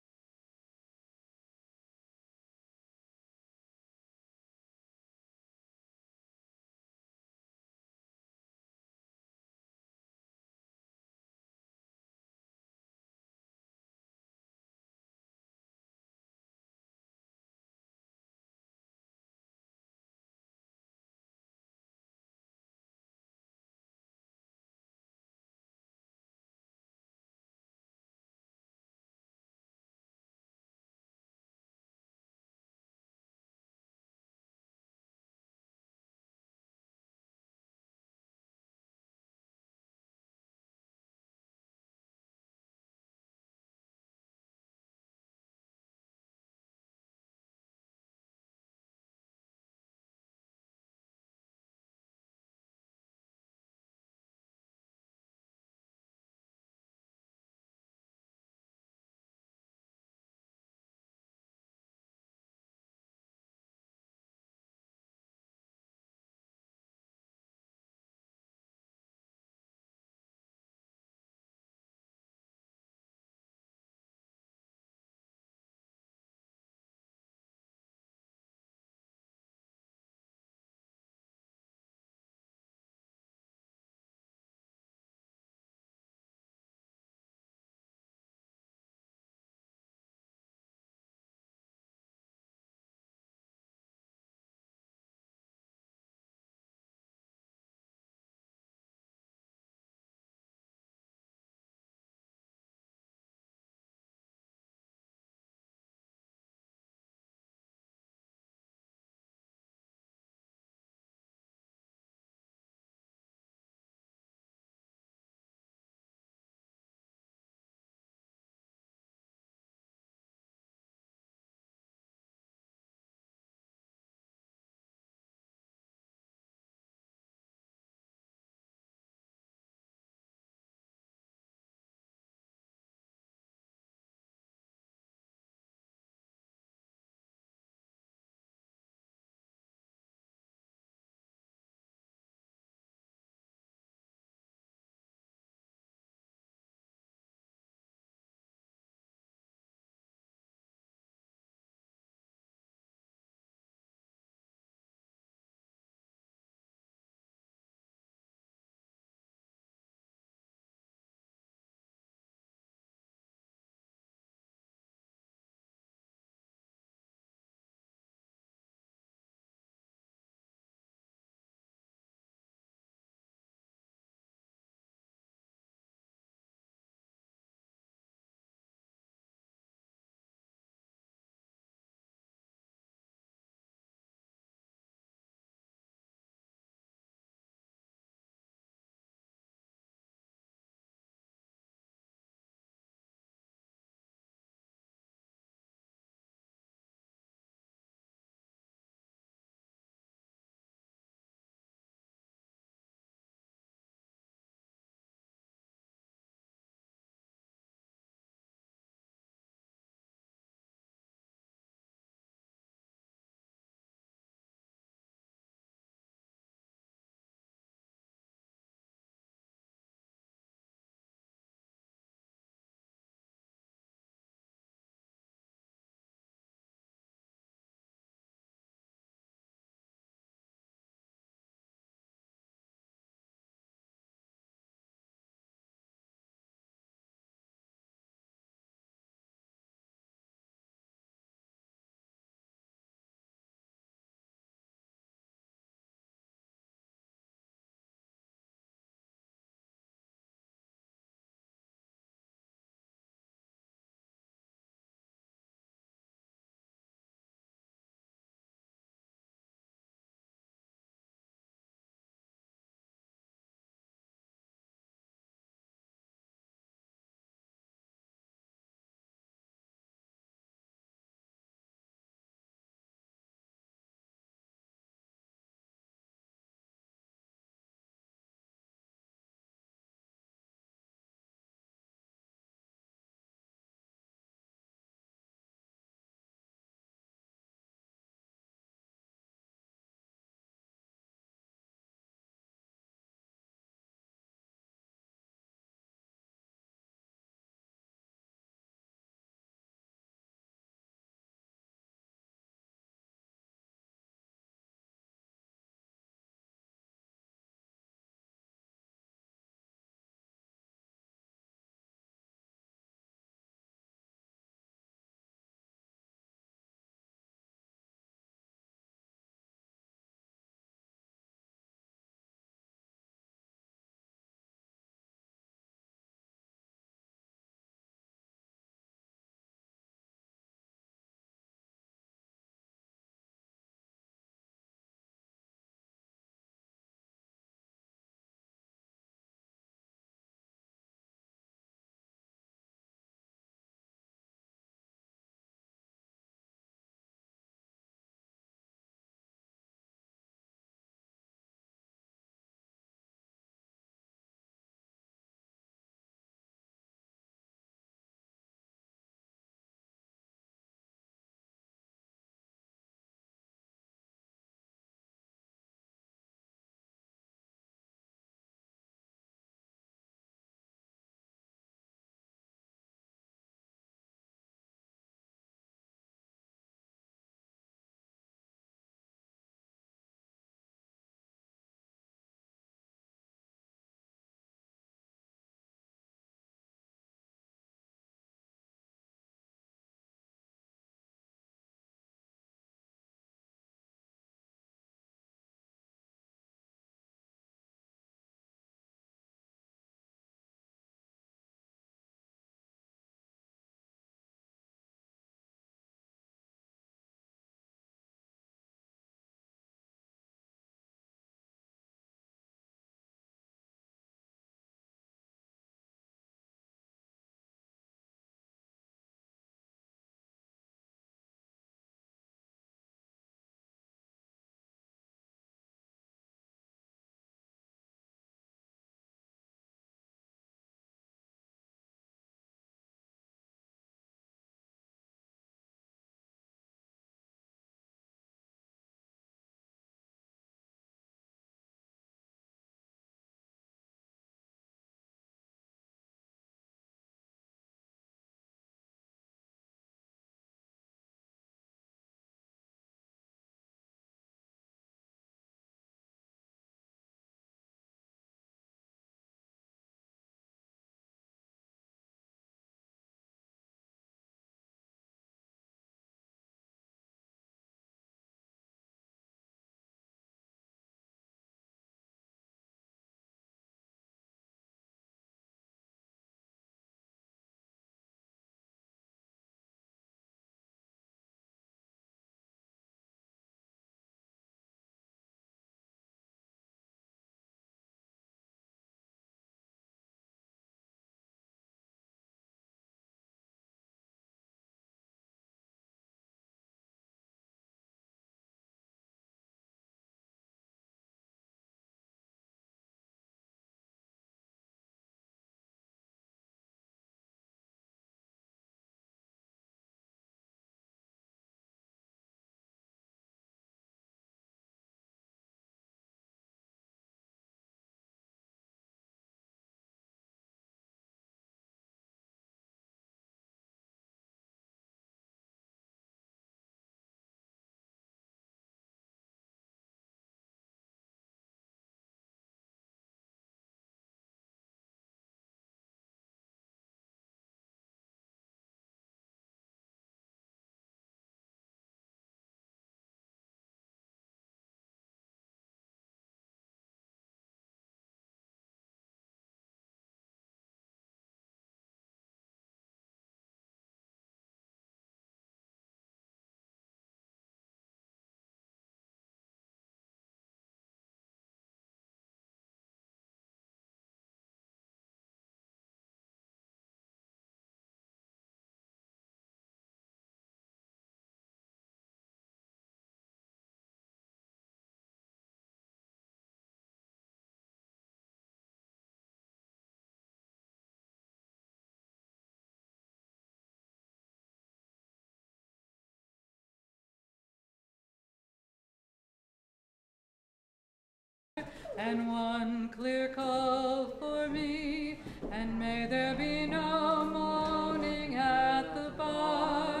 and one clear call for me, and may there be no moaning at the bar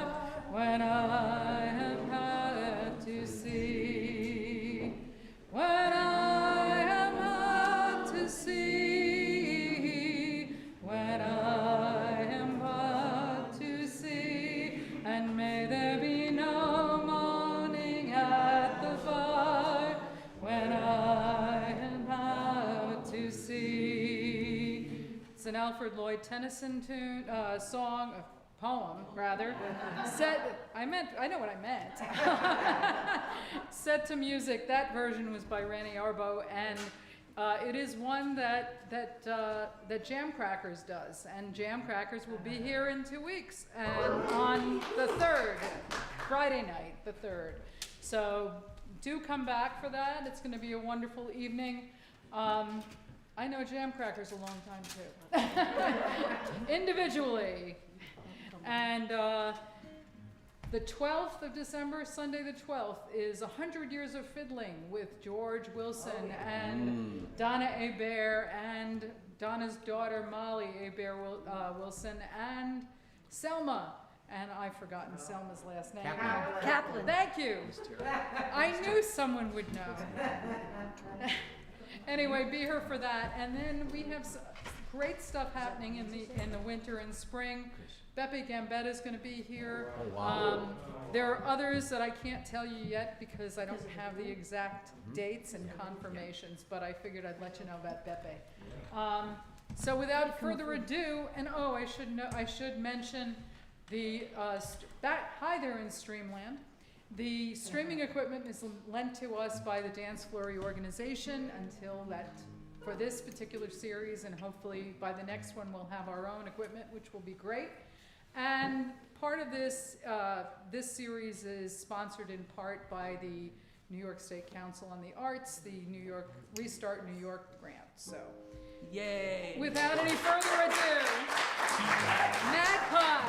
when I have had to see. When I have had to see, when I am had to see, and may there be no moaning at the bar when I am had to see. It's an Alfred Lloyd Tennyson tune, song, poem rather, I know what I meant. Set to music. That version was by Randy Arbo, and it is one that Jam Crackers does, and Jam Crackers will be here in 2 weeks, and on the 3rd, Friday night, the 3rd. So do come back for that. It's going to be a wonderful evening. I know Jam Crackers a long time too, individually. And the 12th of December, Sunday the 12th, is 100 Years of Fiddling with George Wilson and Donna Hebert and Donna's daughter Molly Hebert Wilson and Selma. And I've forgotten Selma's last name. Kaplan. Thank you. I knew someone would know. Anyway, be here for that. And then we have great stuff happening in the winter and spring. Beppe Gambetta is going to be here. Oh, wow. There are others that I can't tell you yet because I don't have the exact dates and confirmations, but I figured I'd let you know about Beppe. So without further ado, and I should mention the hi there in Streamland. The streaming equipment is lent to us by the Dance Flurry organization for this particular series, and hopefully by the next one we'll have our own equipment, which will be great. And part of this series is sponsored in part by the New York State Council on the Arts, the Restart New York grant. So, Yay! without any further ado, Magpie.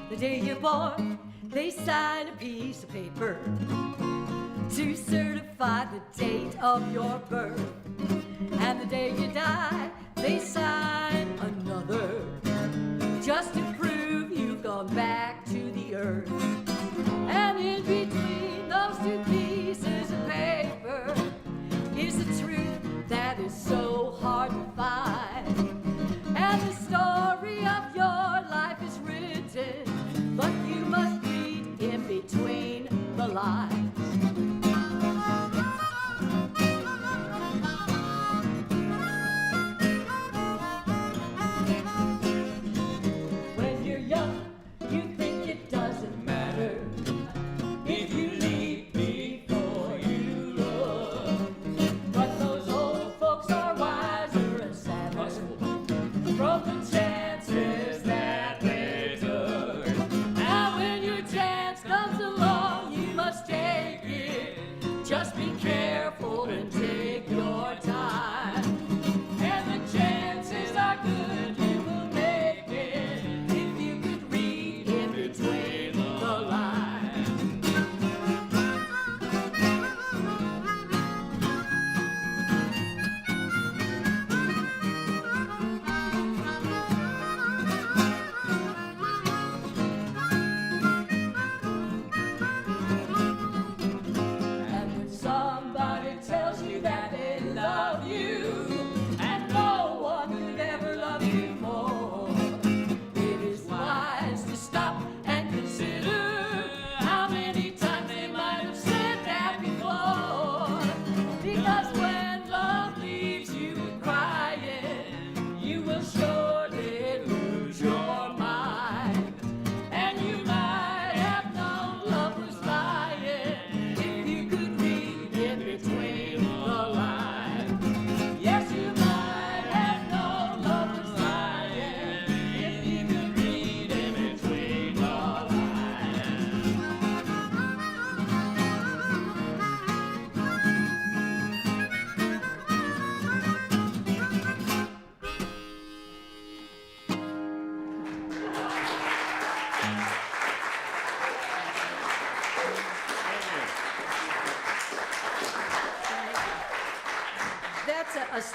The day you're born, they sign a piece of paper to certify the date of your birth. And the day you die, they sign another just to prove you've gone back to the earth. And in between those two pieces of paper is the truth that is so hard to find. And the story of your life is written, but you must read in between the lines. When you're young, you think it doesn't matter.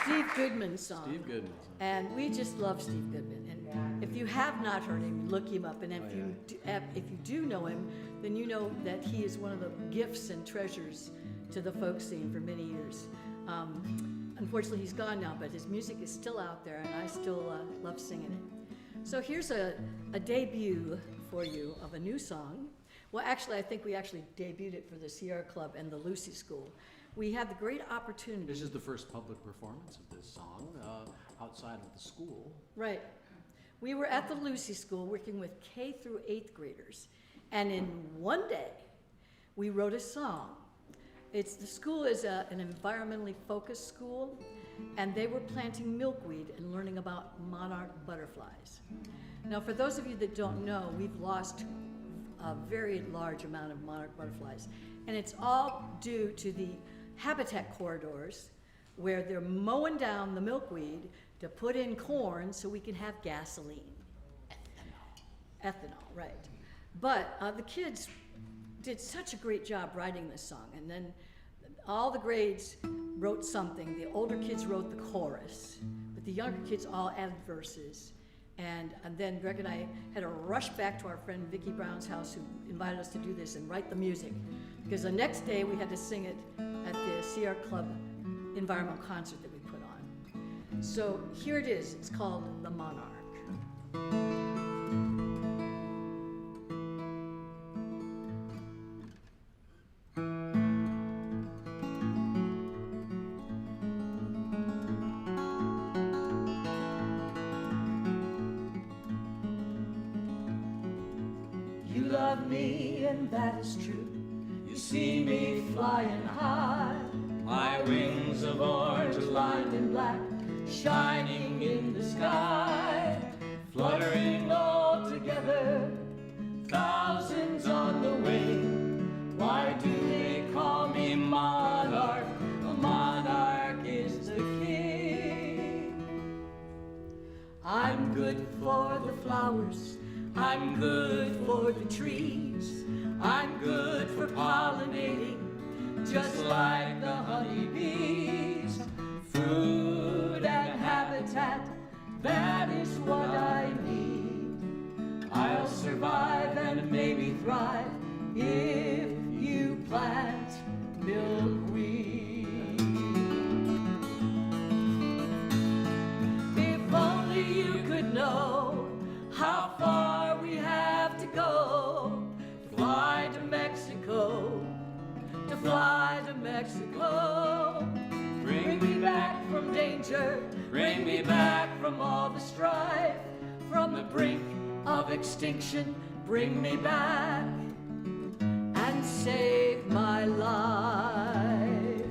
Steve Goodman song. Steve Goodman. And we just love Steve Goodman. And if you have not heard him, look him up. And if you do know him, then you know that he is one of the gifts and treasures to the folk scene for many years. Unfortunately, he's gone now, but his music is still out there, and I still love singing it. So here's a debut for you of a new song. Well, actually, I think we actually debuted it for the Sierra Club and the Lucy School. We had the great opportunity. This is the first public performance of this song outside of the school. Right. We were at the Lucy School working with K through 8th graders, and in one day, we wrote a song. The school is an environmentally focused school, and they were planting milkweed and learning about monarch butterflies. Now, for those of you that don't know, we've lost a very large amount of monarch butterflies, and it's all due to the habitat corridors where they're mowing down the milkweed to put in corn so we can have gasoline. Ethanol, right. But the kids did such a great job writing this song, and then all the grades wrote something. The older kids wrote the chorus, but the younger kids all added verses. And then Greg and I had to rush back to our friend Vicki Brown's house, who invited us to do this and write the music, because the next day we had to sing it at the Sierra Club environmental concert that we put on. So here it is. It's called The Monarch. You love me, and that is true. You see me flying high, my wings of orange lined in black, shining in the sky, fluttering all together, thousands on the wing. Why do they call me monarch? A monarch is the king. I'm good for the flowers, I'm good for the trees, I'm good for pollinating, just like the honeybees. Food and habitat, that is what I need. I'll survive and maybe thrive if you plant milkweed. If only you could know how far we have to go to fly to Mexico, to fly to Mexico. Bring me back from danger, bring me back from all the strife, from the brink of extinction, bring me back and save my life.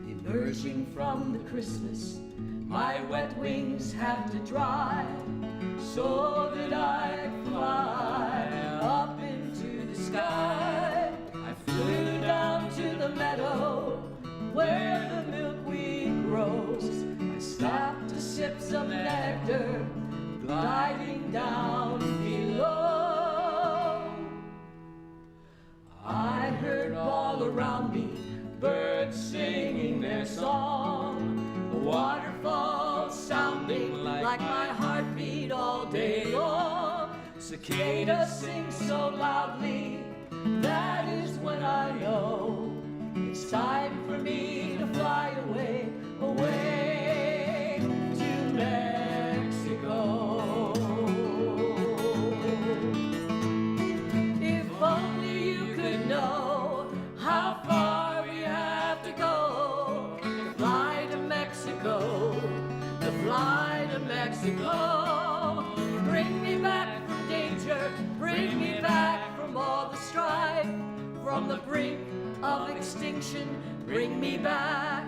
Emerging from the chrysalis, my wet wings have to dry, so that I fly up into the sky. I flew down to the meadow where the milkweed grows. I stopped to sip some nectar, gliding down below. I heard all around me birds singing their song, the waterfall sounding like my heartbeat all day long. Cicadas sing so loudly, that is when I know it's time for me to fly away, away to Mexico. If only you could know how far we have to go to fly to Mexico, to fly to Mexico. Bring me back from danger, bring me back from all the strife, from the brink of extinction, bring me back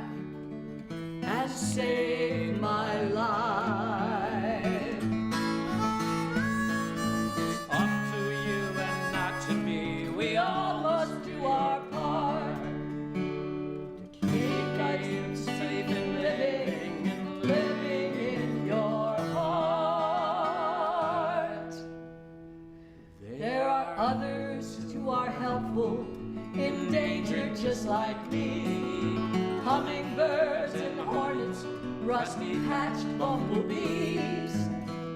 and save my life. It's up to you and not to me, we all must do our part to keep life safe and living in your heart. There are hummingbirds and hornets, rusty-patched bumblebees.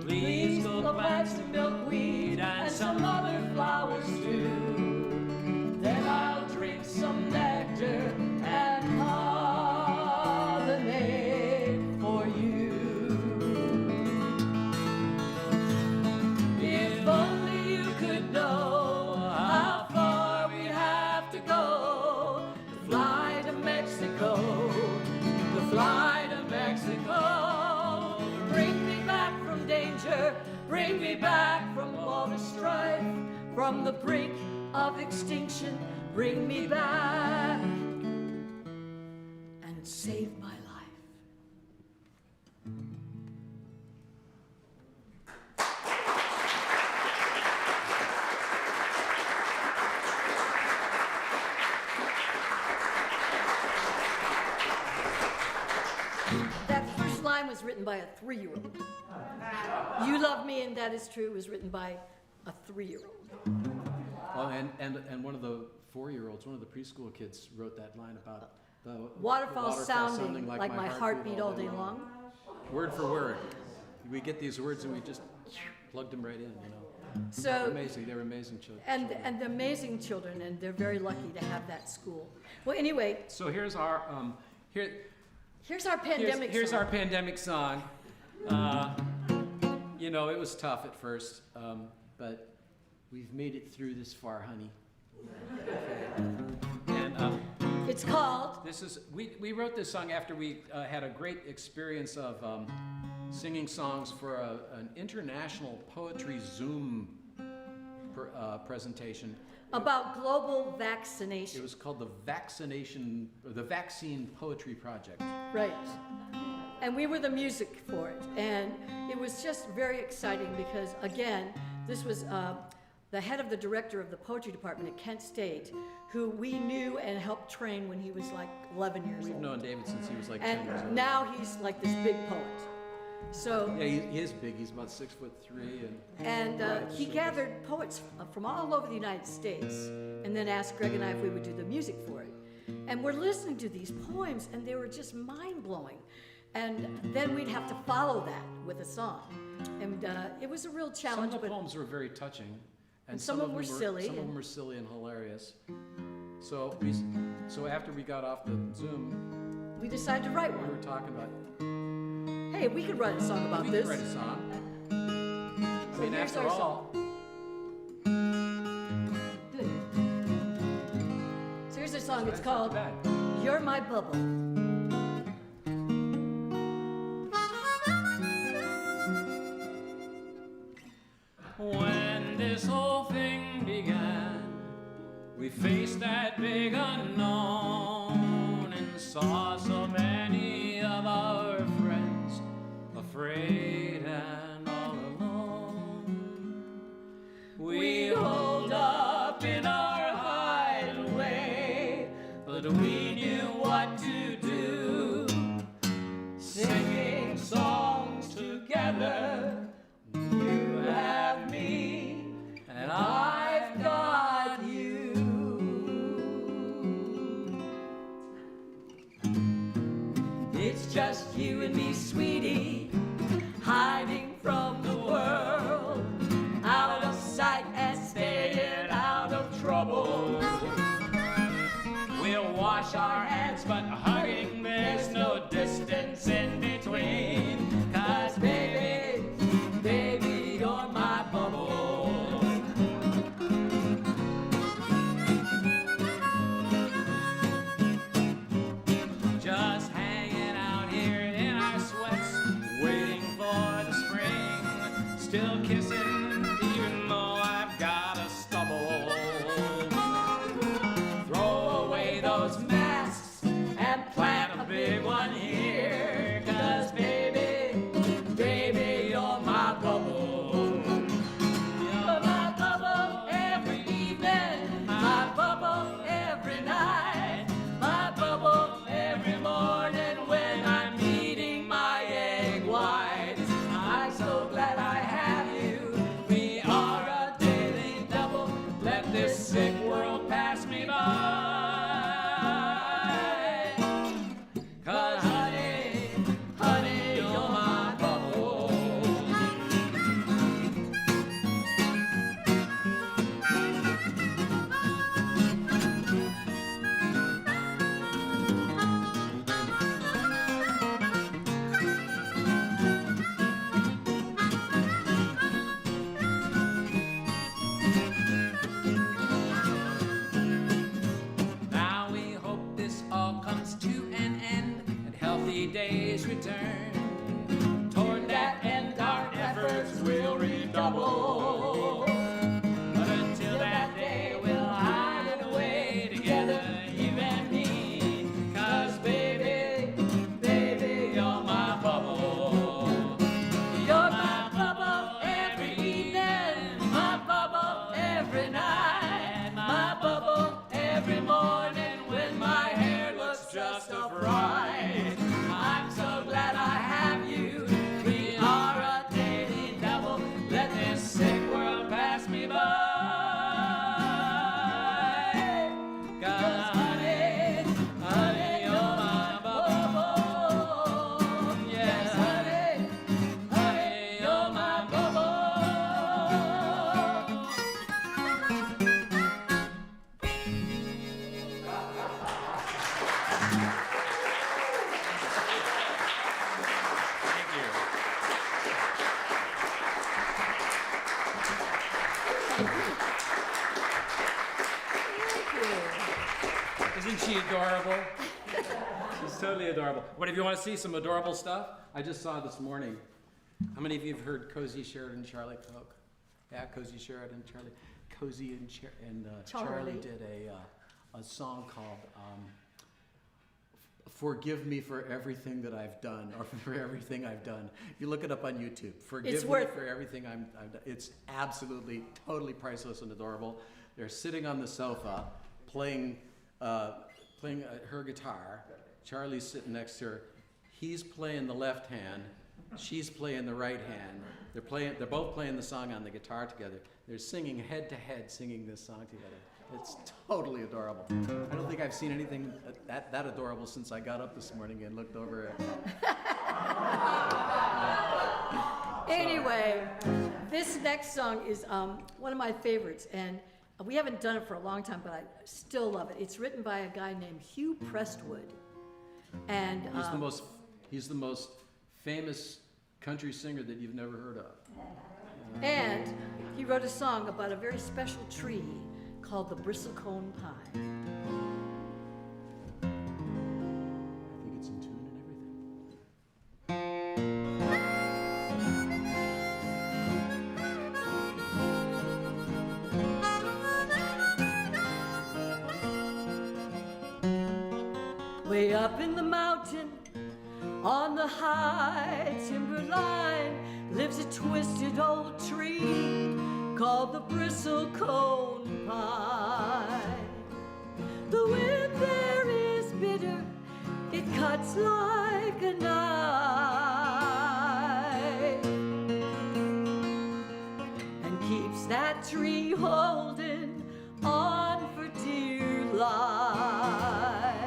Please go plant some milkweed and some other flowers too. Then I'll drink some nectar and pollinate for you. If only you could know how far we have to go to fly to Mexico, to fly to Mexico. Bring me back from danger, bring me back from all the strife, from the brink of extinction, bring me back and save my life. That first line was written by a 3-year-old. You Love Me and That Is True was written by a 3-year-old. Oh, and one of the 4-year-olds, one of the preschool kids wrote that line about the Waterfall the sounding like my heartbeat all day long. Word for word. We get these words and we just plugged them right in, you know. So Amazing, they're amazing children. and the amazing children, and they're very lucky to have that school. Well, anyway, So here's our here's our pandemic here's song. our pandemic song. You know, it was tough at first, but we've made it through this far, honey. And It's called this is we wrote this song after we had a great experience of singing songs for an international poetry Zoom presentation. about global vaccination. It was called the Vaccine Poetry Project. Right. And we were the music for it. And it was just very exciting because, again, this was the head of the director of the poetry department at Kent State, who we knew and helped train when he was like 11 years We've old. known David since he was like 10 years old. And now he's like this big poet. So, Yeah, he is big. He's about 6'3" and he gathered poets from all over the United States and then asked Greg and I if we would do the music for it. And we're listening to these poems and they were just mind-blowing. And then we'd have to follow that with a song. And it was a real Some challenge. of the but poems were very touching, And some of them were silly, Some of and- them were silly and hilarious. So after we got off the Zoom, we decided to write we one. were talking about Hey, we could write a song about we this. could write a song. I So mean, here's after our all, Good. So here's a song. It's that's not called too bad. You're My Bubble. When this whole thing began, we faced that big unknown and saw so many of our friends afraid and all alone. We holed up in our hideaway, but we knew what to do, singing songs together. You have me, and I've got you. It's just you and me, sweetie, hiding from the world, out of sight and staying out of trouble. We'll wash our hands, but hugging, there's no distance in between. 'Cause baby, baby, you're my bubble. Just hanging out here in our sweats, waiting for the spring. Still kissing, even though I've got a stubble. Throw away those masks and plant a big one here. 'Cause baby, baby, you're my bubble. You're my bubble every evening, my bubble every night, my bubble every morning when I'm eating my egg whites. I'm so glad I have you. We are a daily double. Let this sick world pass me by. the day's return. Toward that end our efforts will redouble. But until that day we'll hide away together, you and me. 'Cause baby, baby, you're my bubble. You're my bubble every evening, my bubble every night, my bubble every morning when my hair looks just upright. I'm so glad I have you. We are a daily double. Let this sick world pass me by. 'Cause honey, honey, you're my bubble. Yes, honey, honey, you're my bubble. Thank you. Isn't she adorable? She's totally adorable. What if you want to see some adorable stuff? I just saw this morning. How many of you have heard Cozy Sheridan, Charlie Coke? Yeah, Cozy Sheridan, Charlie. Cozy and Charlie Charlie. did a song called "Forgive Me for Everything That I've Done," or for everything I've done. You look it up on YouTube. Forgive me worth- for everything I've done. It's absolutely, totally priceless and adorable. They're sitting on the sofa, playing her guitar. Charlie's sitting next to her. He's playing the left hand. She's playing the right hand. They're both playing the song on the guitar together. They're singing head to head, singing this song together. It's totally adorable. I don't think I've seen anything that adorable since I got up this morning and looked over at. Anyway, this next song is one of my favorites, and we haven't done it for a long time, but I still love it. It's written by a guy named Hugh Prestwood, and He's the most famous country singer that you've never heard of. and he wrote a song about a very special tree called the bristlecone pine. I think it's in tune and everything. Way up in the mountain, on the high timberline, lives a twisted old tree called the bristlecone pine. The wind there is bitter, it cuts like a knife, and keeps that tree holding on for dear life.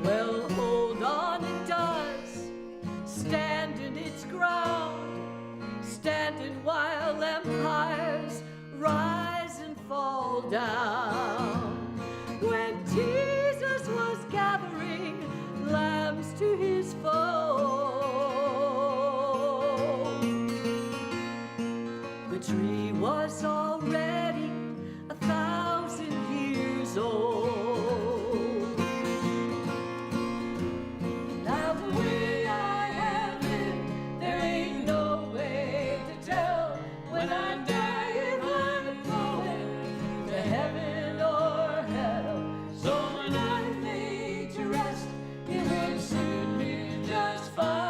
Well, hold on, it does, standing its ground, standing while empires rise and fall down. When Jesus was gathering lambs to his fold, the tree was already 1,000 years old. Now the way I am living, there ain't no way to tell. When I die if I'm going to heaven or hell. So when I'm laid to rest, it would suit me just fine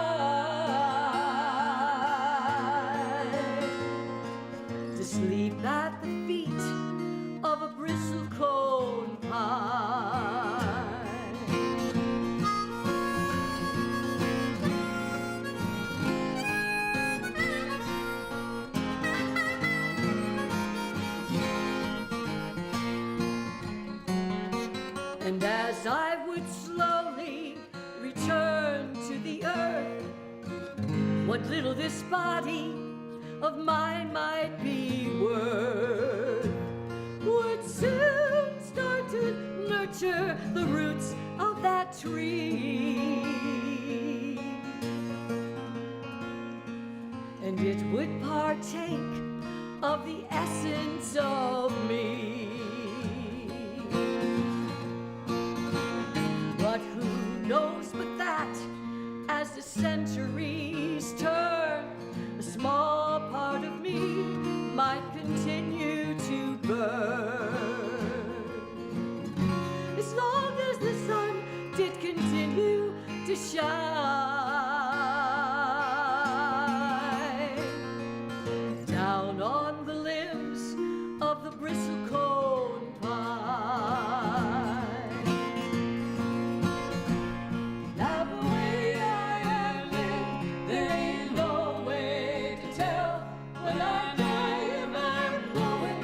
to sleep at the feet of a bristlecone pine. And as I would slowly return to the earth, what little this body of mine might be worth would soon start to nurture the roots of that tree, and it would partake of the essence of me. But did continue to shine down on the limbs of the bristlecone pine. Now the way I am lived, there ain't no way to tell. When I die, if I'm going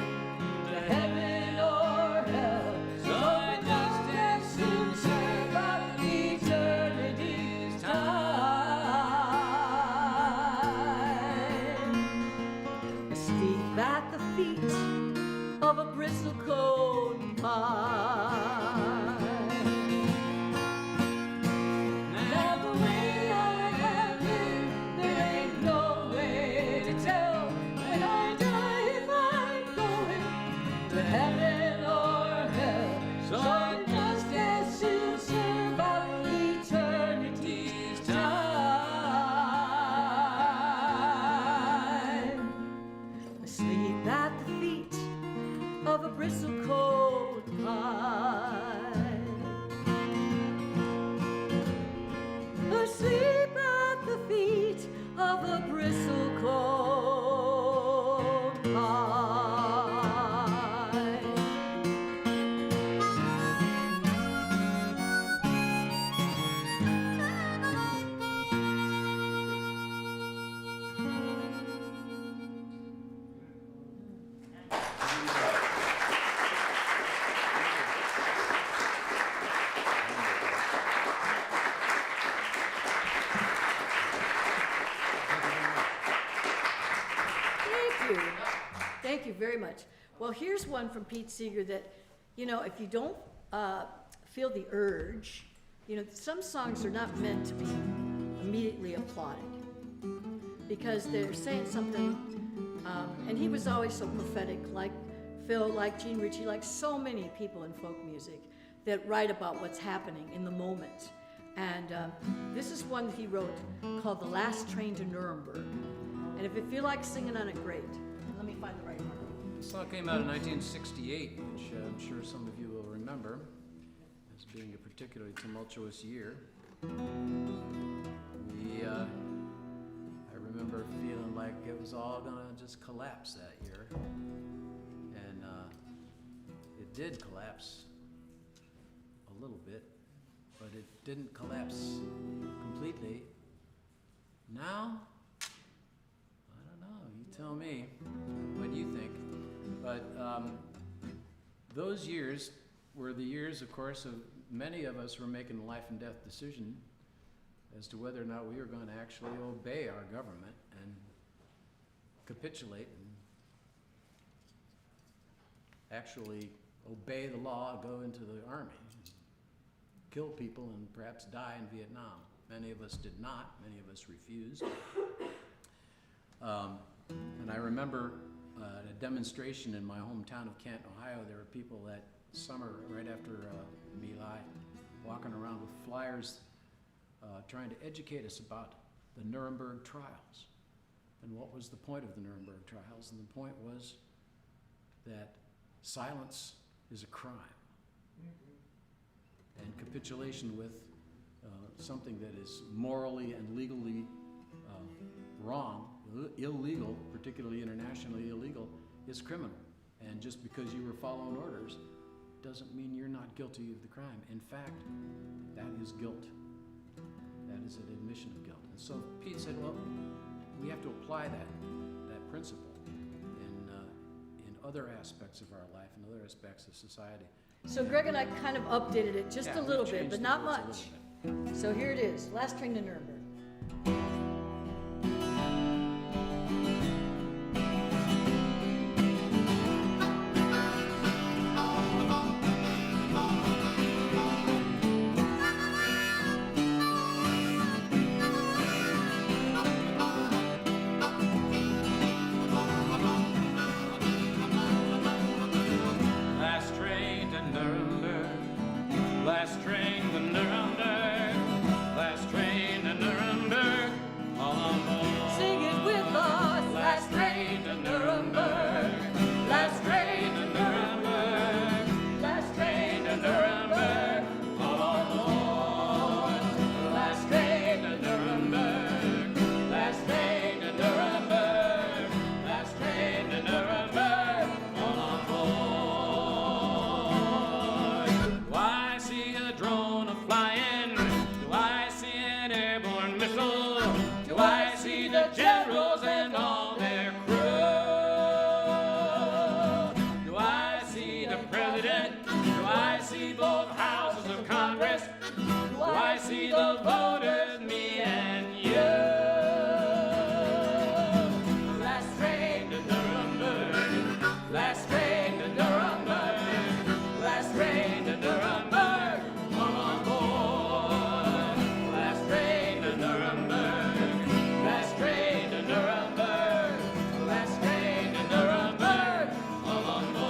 to heaven or hell, so I just as soon serve out eternity's time. Asleep at the feet of a bristlecone pine. Now the way I have lived, there ain't no way to tell. When I die, if I'm going to heaven or hell, so I just as soon serve out eternity's time. Asleep at the feet of a bristlecone pine. Asleep at the feet of a bristlecone pine. Thank you. Thank you very much. Well, here's one from Pete Seeger that, you know, if you don't feel the urge, you know, some songs are not meant to be immediately applauded because they're saying something, and he was always so prophetic, like Phil, like Gene Ritchie, like so many people in folk music that write about what's happening in the moment. And this is one that he wrote called The Last Train to Nuremberg. And if you feel like singing on it, great. Let me find the right one. The song came out in 1968, which I'm sure some of you will remember as being a particularly tumultuous year. I remember feeling like it was all gonna just collapse that year. And it did collapse a little bit, but it didn't collapse completely. Now, I don't know, you tell me what you think. But those years were the years, of course, of many of us were making a life and death decision as to whether or not we were going to actually obey our government and capitulate and actually obey the law, go into the army, kill people, and perhaps die in Vietnam. Many of us did not. Many of us refused. And I remember at a demonstration in my hometown of Canton, Ohio, there were people that summer, right after My Lai, walking around with flyers trying to educate us about the Nuremberg trials. And what was the point of the Nuremberg trials? And the point was that silence is a crime. And capitulation with something that is morally and legally wrong, illegal, particularly internationally illegal, is criminal. And just because you were following orders doesn't mean you're not guilty of the crime. In fact, that is guilt. That is an admission of guilt. And so Pete said, well, we have to apply that principle in other aspects of our life, in other aspects of society. So Greg and I kind of updated it just a little bit, but not much. So here it is, Last Train to Nuremberg. Last train to Nuremberg, last train to Nuremberg, the voters, me and you. Last train to Nuremberg, last train to Nuremberg, last train to Nuremberg, come on board. Last train to Nuremberg, last train to Nuremberg, last train to Nuremberg, come on board.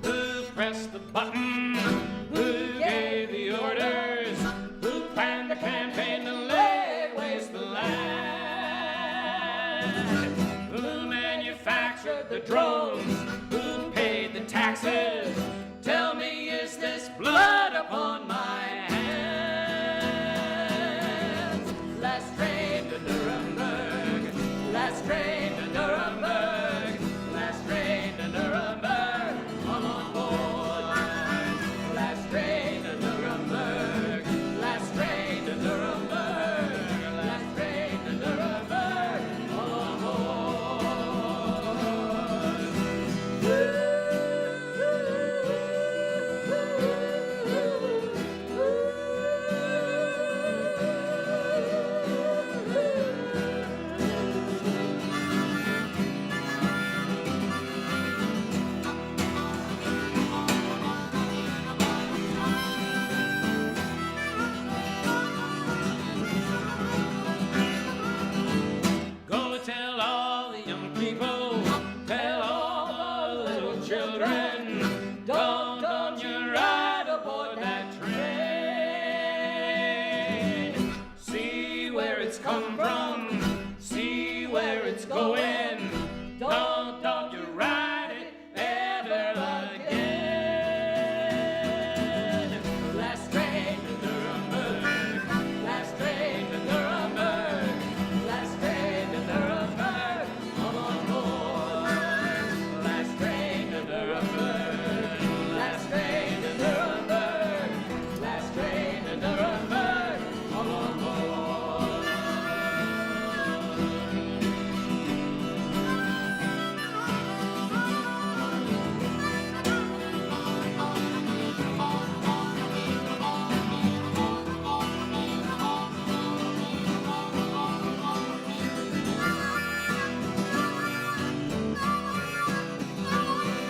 Who pressed the button? Who gave the orders? Who planned the campaign to lay waste the land? Who manufactured the drones? Who paid the taxes? Tell me, is this blood upon my hands? Last train to Nuremberg, last train to Nuremberg, last train to Nuremberg, come on board. Last train to Nuremberg, last train to Nuremberg, last train to Nuremberg, come on Go tell all the young people, tell all the little children, don't you ride aboard that train. See where it's come from, see where it's going, don't you ride it ever again. Last train to Nuremberg, last train to Nuremberg, last train to Nuremberg, come on board. Last train to Nuremberg, last train to Nuremberg, last train to Nuremberg, come on board.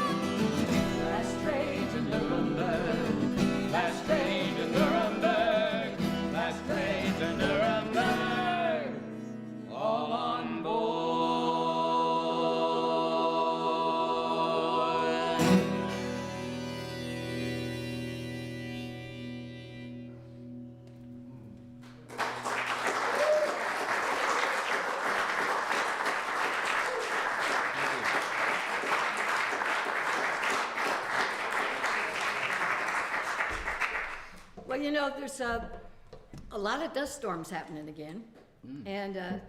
Last train to Nuremberg, last train to Nuremberg, last train to Nuremberg, all on board. Well, you know, there's a lot of dust storms happening again. And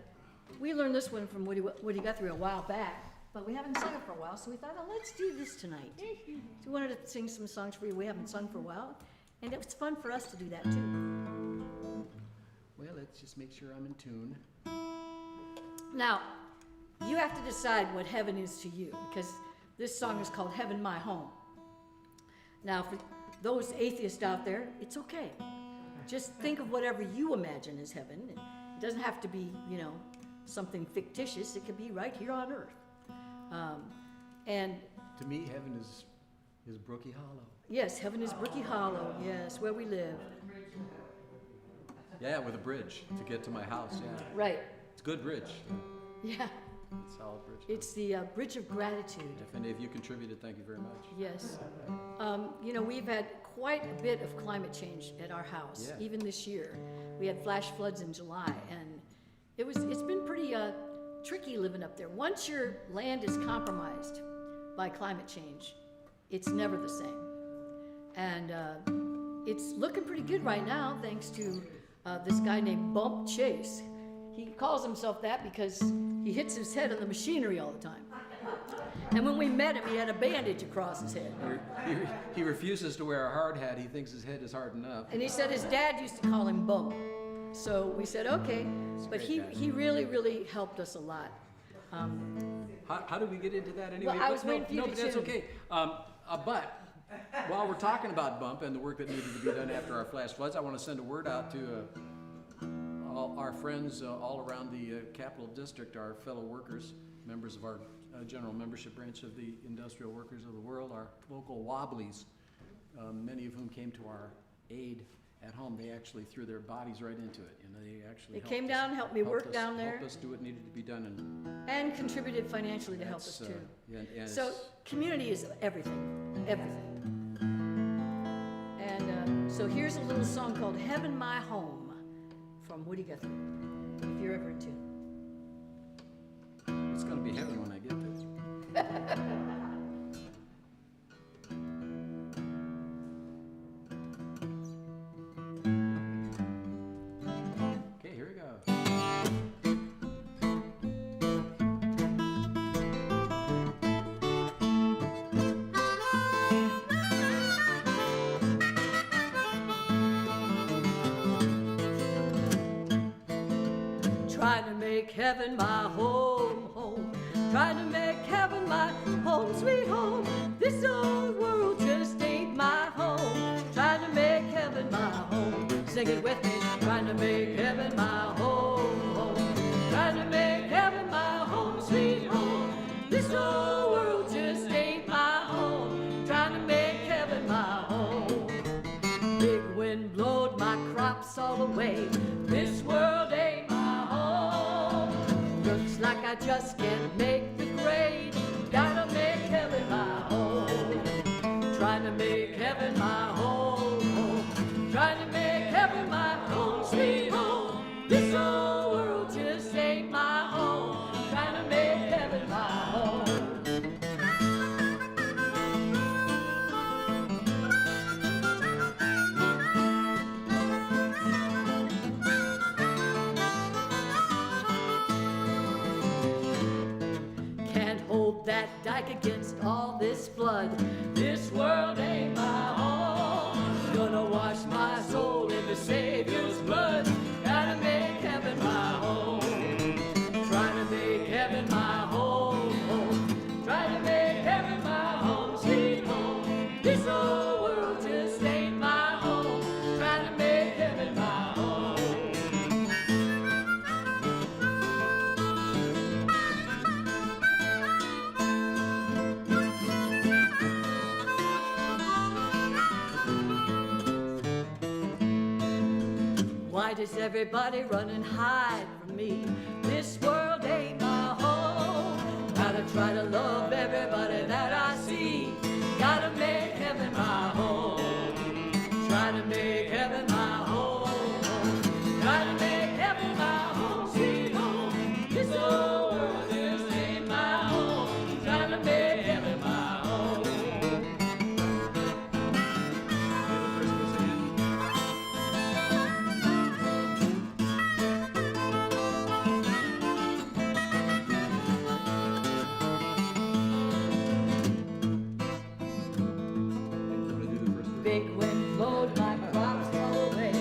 we learned this one from Woody Guthrie a while back, but we haven't sung it for a while, so we thought, oh, let's do this tonight. So we wanted to sing some songs for you we haven't sung for a while, and it was fun for us to do that too. Well, let's just make sure I'm in tune. Now, you have to decide what heaven is to you, because this song is called Heaven My Home. Now, for those atheists out there, it's okay. Just think of whatever you imagine is heaven. It doesn't have to be, you know, something fictitious. It could be right here on earth. And To me, heaven is Brookie Hollow. yes, heaven is Brookie Hollow. Yes, where we live. Yeah, with a bridge to get to my house, yeah. Right. It's a good bridge. Yeah. Solid bridge. It's the Bridge of Gratitude. If any of you contributed, thank you very much. Yes. You know, we've had quite a bit of climate change at our house, Yeah. even this year. We had flash floods in July, and it's been pretty tricky living up there. Once your land is compromised by climate change, it's never the same. And it's looking pretty good right now, thanks to this guy named Bump Chase. He calls himself that because he hits his head on the machinery all the time. And when we met him, he had a bandage across his head. He refuses to wear a hard hat. He thinks his head is hard enough. And he said his dad used to call him Bump. So we said, okay. But he really, really helped us a lot. How did we get into that anyway? Well, I was waiting for you to but that's tune. okay. But while we're talking about Bump and the work that needed to be done after our flash floods, I want to send a word out to all our friends all around the Capital District, our fellow workers, members of our general membership branch of the Industrial Workers of the World, our local Wobblies, many of whom came to our aid at home. They actually threw their bodies right into it. You know, they actually They came down, helped me work down there. Helped us do what needed to be done, And contributed financially to help us that's, too. and So community is everything, everything. And so here's a little song called Heaven My Home from Woody Guthrie, if you're ever in tune. it's going to be heaven when I get there. Okay, here we go. Trying to make heaven my home, home. Trying to make heaven my home, sweet home. This old world just ain't my home. Trying to make heaven my home. Sing it with me. Trying to make heaven my home, home. Trying to make heaven my home, sweet home. This old world just ain't my home. Trying to make heaven my home. Big wind blowed my crops all away. This world ain't my home. Looks like I just can't make the grade. Gotta make heaven my home. Trying to make heaven my home, home. Trying to make heaven my home, sweet home. This old world just ain't my home. Trying to make heaven my home. Can't hold that dike against all this flood. This world ain't my home. Gonna wash my soul in the Savior's blood. Gotta make heaven my home. Trying to make heaven my home, home. Trying to make heaven my home, sweet home. This old world just ain't my home. Trying to make heaven my home. Why does everybody run and hide from me? This world ain't my home. Gotta try to love everybody that I see. Gotta make heaven my home. Try to make heaven my home. Try to make heaven my home, sweet home. This old world just ain't my home. Trying to make heaven my home. Big wind blowed my crops all away.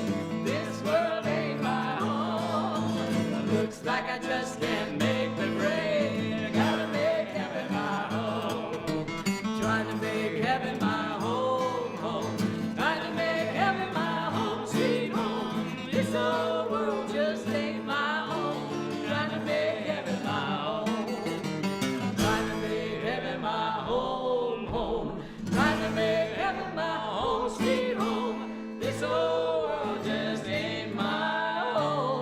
This world ain't my home. Looks like I just can't make the grade. Gotta make heaven my home. Trying to make heaven my home, home. Trying to make heaven my home, sweet home. This old world just ain't my home. Trying to make heaven my home. Trying to make heaven my home, home. Trying to make heaven my home, sweet home. This old world just ain't my home.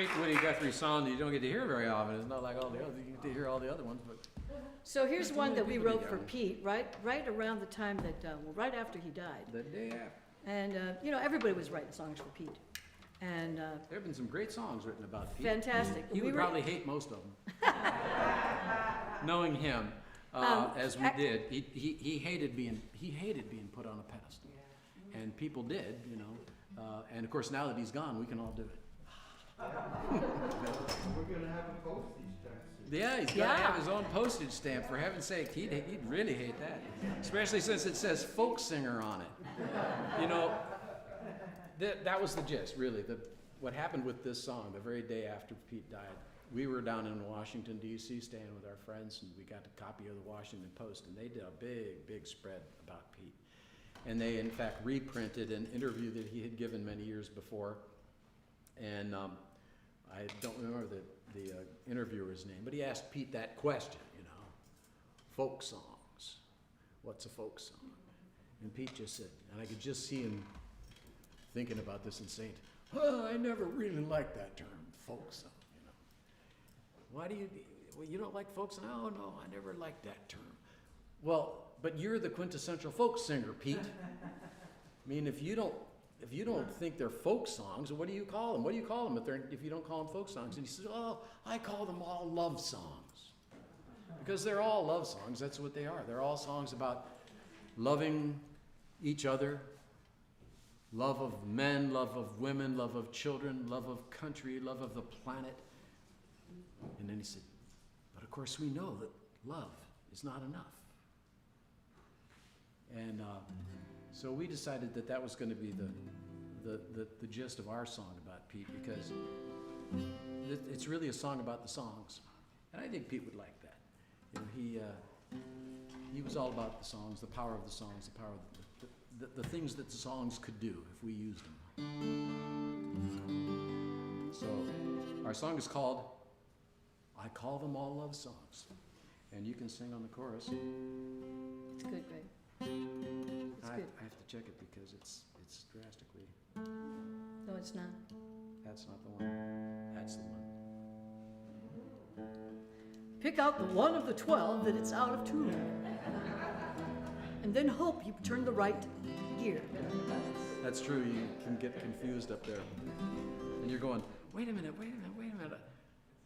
great Woody Guthrie song that you don't get to hear very often. It's not like all the others. You get to hear all the other ones, but So here's one that we people wrote did for that one. Pete, right around the time that, well, right after he died. the day after. And, you know, everybody was writing songs for Pete. And There have been some great songs written about Pete. fantastic. He We would were- probably hate most of them. Knowing him, as we did, he hated being put on a pedestal, and people did, you know. And of course, now that he's gone, we can all do it. We're gonna have a postage tax. Yeah, he's got to Yeah. have his own postage stamp. For heaven's sake, he'd really hate that, especially since it says folk singer on it. You know, that was the gist, really. What happened with this song, the very day after Pete died, we were down in Washington, D.C., staying with our friends, and we got a copy of the Washington Post, and they did a big spread about Pete. And they, in fact, reprinted an interview that he had given many years before. And I don't remember the interviewer's name, but he asked Pete that question, you know, folk songs. What's a folk song? And Pete just said, and I could just see him thinking about this and saying, well, I never really liked that term, folk song, you know. Why do you don't like folk song? Oh, no, I never liked that term. Well, but you're the quintessential folk singer, Pete. I mean, if you don't think they're folk songs, what do you call them? What do you call them if you don't call them folk songs? And he says, oh, I call them all love songs. Because they're all love songs. That's what they are. They're all songs about loving each other, love of men, love of women, love of children, love of country, love of the planet. And then he said, but of course we know that love is not enough. And so we decided that was going to be the gist of our song about Pete, because it's really a song about the songs, and I think Pete would like that. You know, he was all about the songs, the power of the songs, the power of the things that the songs could do if we used them. So our song is called "I Call Them All Love Songs," and you can sing on the chorus. it's good, Greg. It's I good. have to check it because it's drastically. No, it's not. That's not the one. That's the one. Pick out the one of the 12 that it's out of tune. And then hope you turn the right gear. That's true. You can get confused up there, and you're going, wait a minute.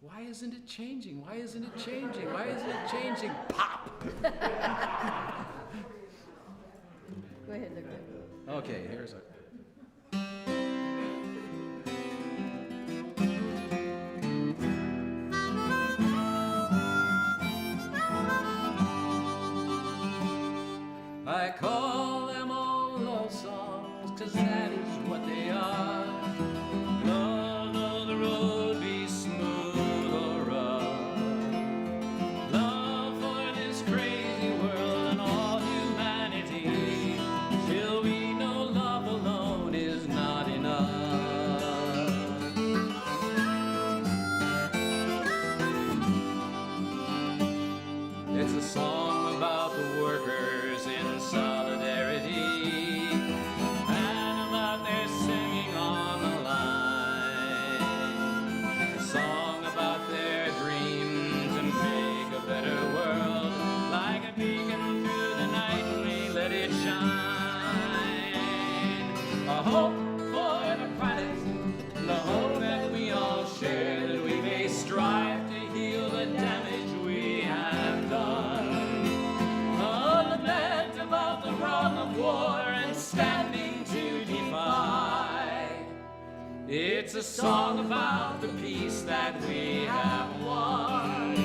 Why isn't it changing? Why isn't it changing? Why isn't it changing? Pop. Go ahead, there, Greg. Okay, here's a. I call them all love songs, 'cause that is what they are. None of the road be smooth or rough. Love for this crazy world and all humanity, till we know love alone is not enough. It's a song about the workers in solidarity, and about their singing on the line. A song about their dreams and make a better world, like a beacon through the night and we let it shine. A hope for the planet, the hope that we all share, that we may strive to heal the damage we have done. A lament about the wrong of war and standing to defy. It's a song about the peace that we have won.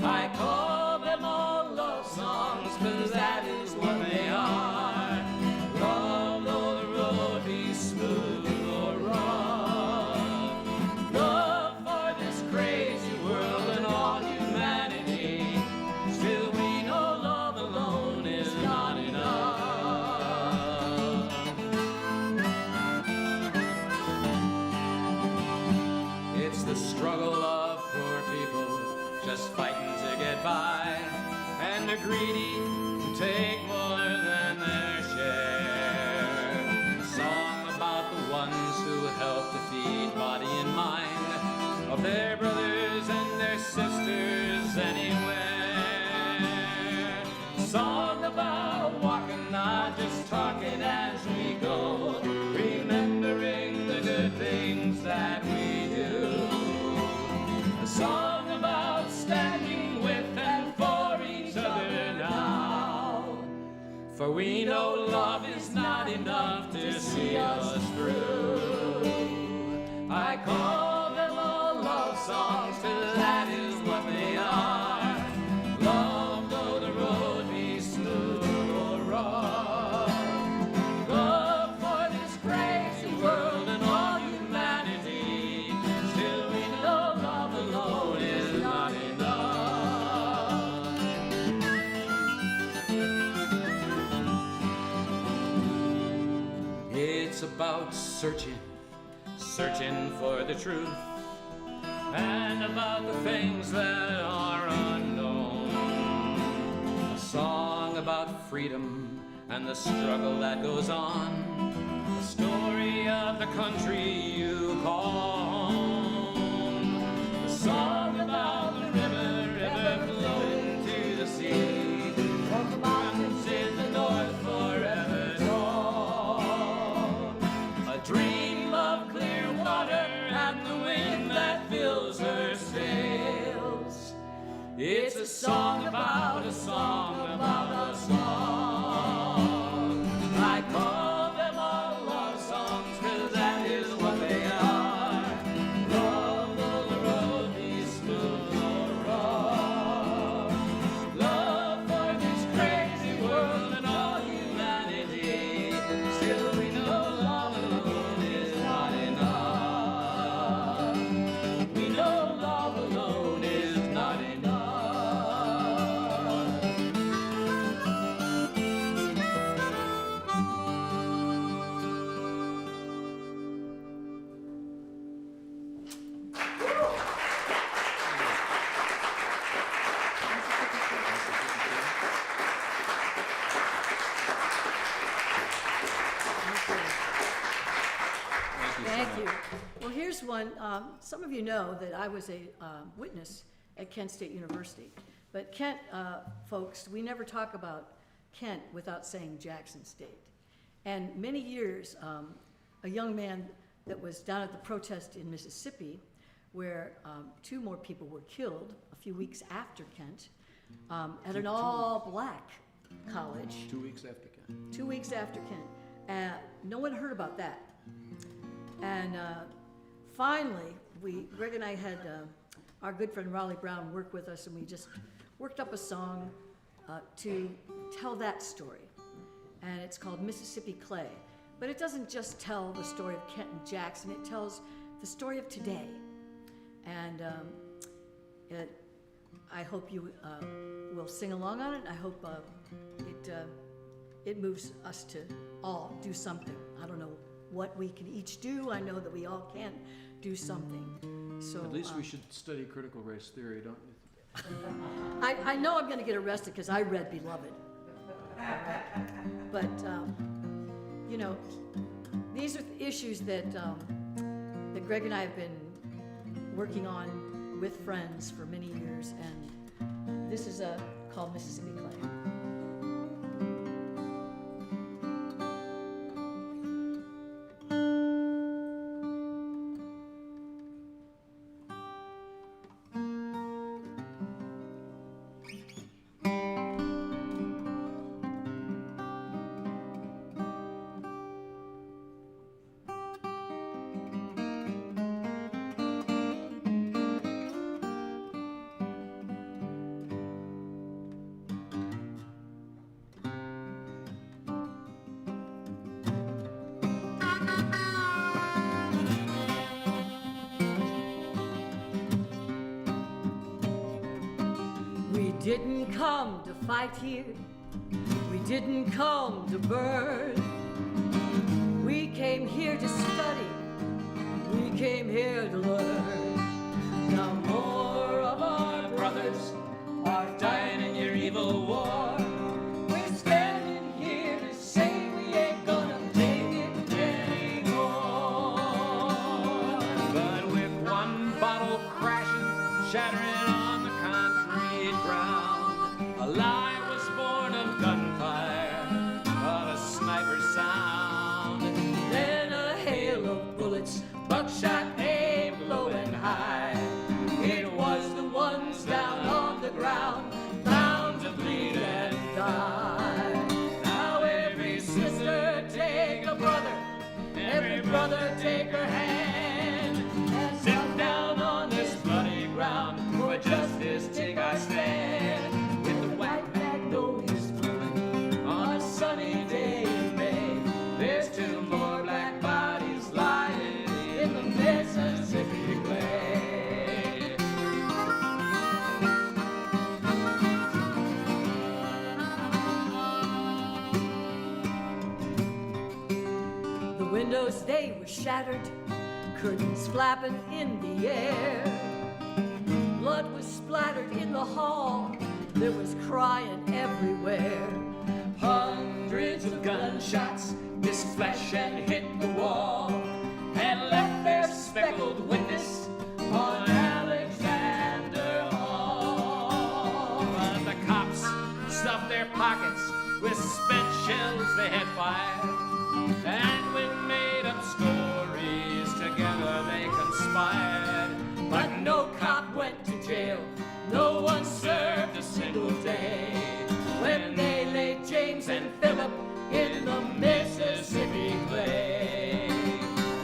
I call them all love songs, 'cause that is what they are. Love, though the road be smooth or rough. Love for this crazy world and all humanity, still we know love alone is not enough. It's the struggle of poor people For we know love is not enough to see us through. I call them all love songs, 'cause that is what they are. Love though the road be smooth or rough. Love for this crazy world and all humanity. Still we know love alone is not enough. It's about searching for the truth, and about the things that are unknown. A song about freedom and the struggle that goes on. The story of the country you call home. A song about the river flowing to the sea. From the mountains in the north forever tall. A dream of clear water and the wind that fills her sails. It's a song about a song about a song. I call them all love songs, 'cause that is what they are. Love though the road be smooth or rough. Love for this crazy world and all humanity. Still we know love alone is not enough. We know love alone is not enough. Thank you. Well, here's one. Some of you know that I was a witness at Kent State University. But Kent, folks, we never talk about Kent without saying Jackson State. And many years, a young man that was down at the protest in Mississippi, where 2 more people were killed a few weeks after Kent, at an all-black college. 2 weeks after Ken. 2 weeks after Kent. No one heard about that. And finally, Greg and I had our good friend Raleigh Brown work with us, and we just worked up a song to tell that story. And it's called Mississippi Clay. But it doesn't just tell the story of Kent and Jackson, it tells the story of today. And I hope you will sing along on it. I hope it moves us to all do something. I don't know what we can each do. I know that we all can do something. So At least we should study critical race theory, don't you? I know I'm going to get arrested because I read Beloved. But you know, these are issues that that Greg and I have been working on with friends for many years, and this is called Mississippi Clay. We didn't come to fight here. We didn't come to burn. We came here to study. We came here to learn. Now more of our brothers are dying in your evil war. We're standing here to say we ain't gonna take it anymore. But with one bottle crashing, shattering on the concrete ground, a lie was born of gunfire, of a sniper's sound. Then a hail of bullets, buckshot aimed low and high. It was the ones down on the ground, bound to bleed and die. Now brother take her hand, and sit down on this bloody ground. For justice take our stand, with the white magnolias blooming on a sunny day in May. There's 2 more black bodies lying in the Mississippi clay. The windows, they were shattered, curtains flapping in the air. Blood was splattered in the hall, there was crying everywhere. Hundreds of gunshots missed flesh and hit the wall, and left their speckled witness on Alexander Hall. But the cops stuffed their pockets with spent shells they had fired, and when made up stories together they conspired. But no cop went to jail, no one served a single day, when they laid James and Philip in the Mississippi clay.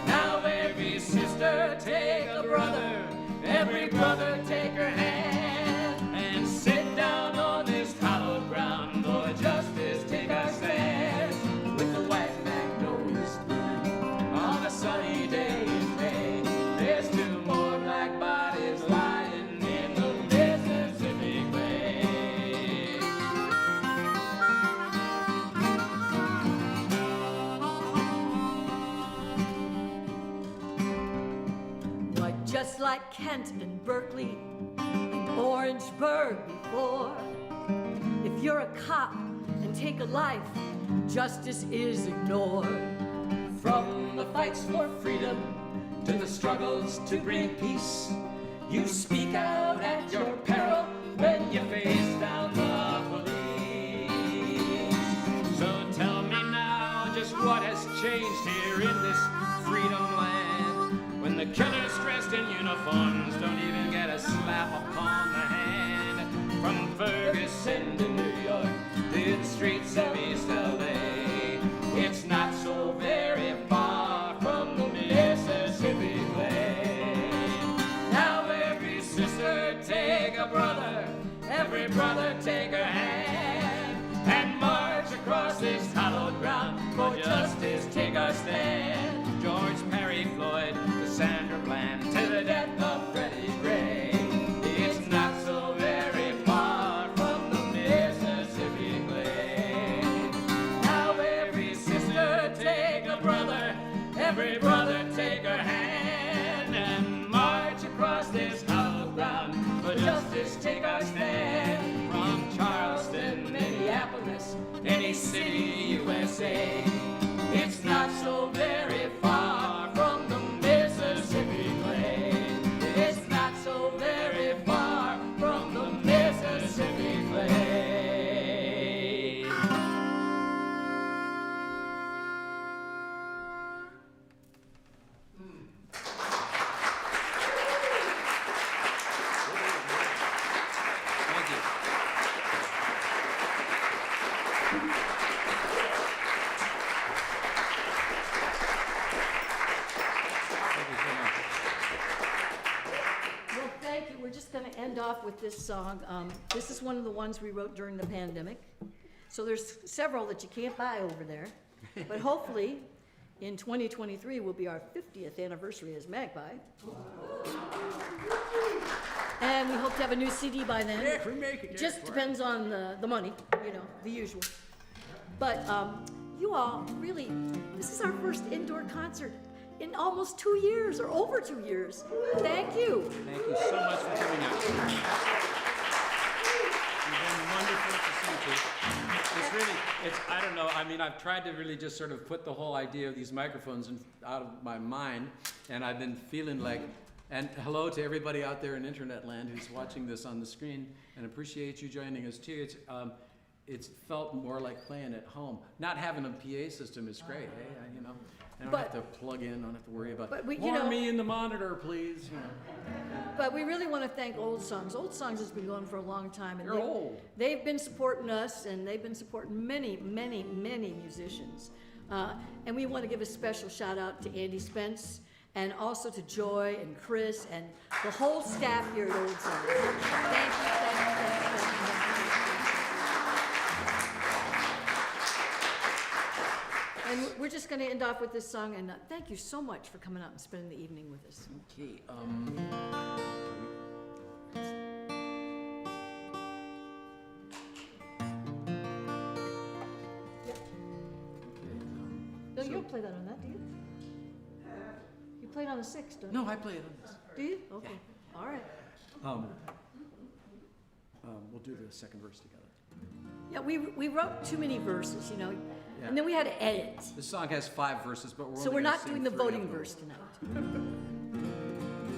Now every sister take a brother, every brother take her hand, and sit down on this hallowed ground, for justice take our stand. With the white magnolias blooming on a sunny day in May, there's 2 more black bodies lying in the Mississippi clay. Why, just like Kent and Berkeley and Orangeburg before, if you're a cop and take a life, justice is ignored. From the fights for freedom to the struggles to bring peace, you speak out at your peril when you face down the police. So tell me now, just what has changed here in this freedom land, when the killers dressed in uniforms don't even get a slap upon the hand? From Ferguson to New York to the streets of East LA, it's not so very far from the Mississippi clay. Now every sister take a brother, every brother take her hand, and march across this hallowed ground, for justice take our stand. George Perry Floyd to Sandra Bland to the death of Freddie Gray, it's not so very far from the Mississippi clay. Now every sister take a brother, every brother take her hand, and march across this hallowed ground, for justice take our stand. From Charleston, Minneapolis, any city, USA, it's not so very far from the Mississippi clay. It's not so very far from the Mississippi clay. Thank you. Thank you so much. Well, thank you. We're just going to end off with this song. This is one of the ones we wrote during the pandemic. So there's several that you can't buy over there. But hopefully, in 2023 will be our 50th anniversary as Magpie. And we hope to have a new CD by then. Yeah, if we make it. Just depends on the money, you know, the usual. But you all, really, this is our first indoor concert in almost 2 years, or over 2 years. Thank you. Thank you so much for coming out. You've been wonderful to see you. It's really, I don't know, I mean, I've tried to really just sort of put the whole idea of these microphones out of my mind, and I've been feeling like, and hello to everybody out there in internet land who's watching this on the screen, and appreciate you joining us too. It's felt more like playing at home. Not having a PA system is great, hey, you know. I don't have to plug in, don't have to worry about, more me in the monitor, please, you know. But we really want to thank Old Songs. Old Songs has been going for a long time. And You're old. They've been supporting us, and they've been supporting many, many, many musicians. And we want to give a special shout out to Andy Spence and also to Joy and Chris and the whole staff here at Old Southern. Thank you, thank you, thank you. And we're just going to end off with this song, and thank you so much for coming out and spending the evening with us. Okay, No, you don't play that on that, do you? You play it on the sixth, don't you? no, I play it on this. Do you? Okay, all right. We'll do the second verse together. Yeah, we wrote too many verses, you know, Yeah. and then we had to edit. This song has 5 verses, but So we're not doing the voting verse tonight.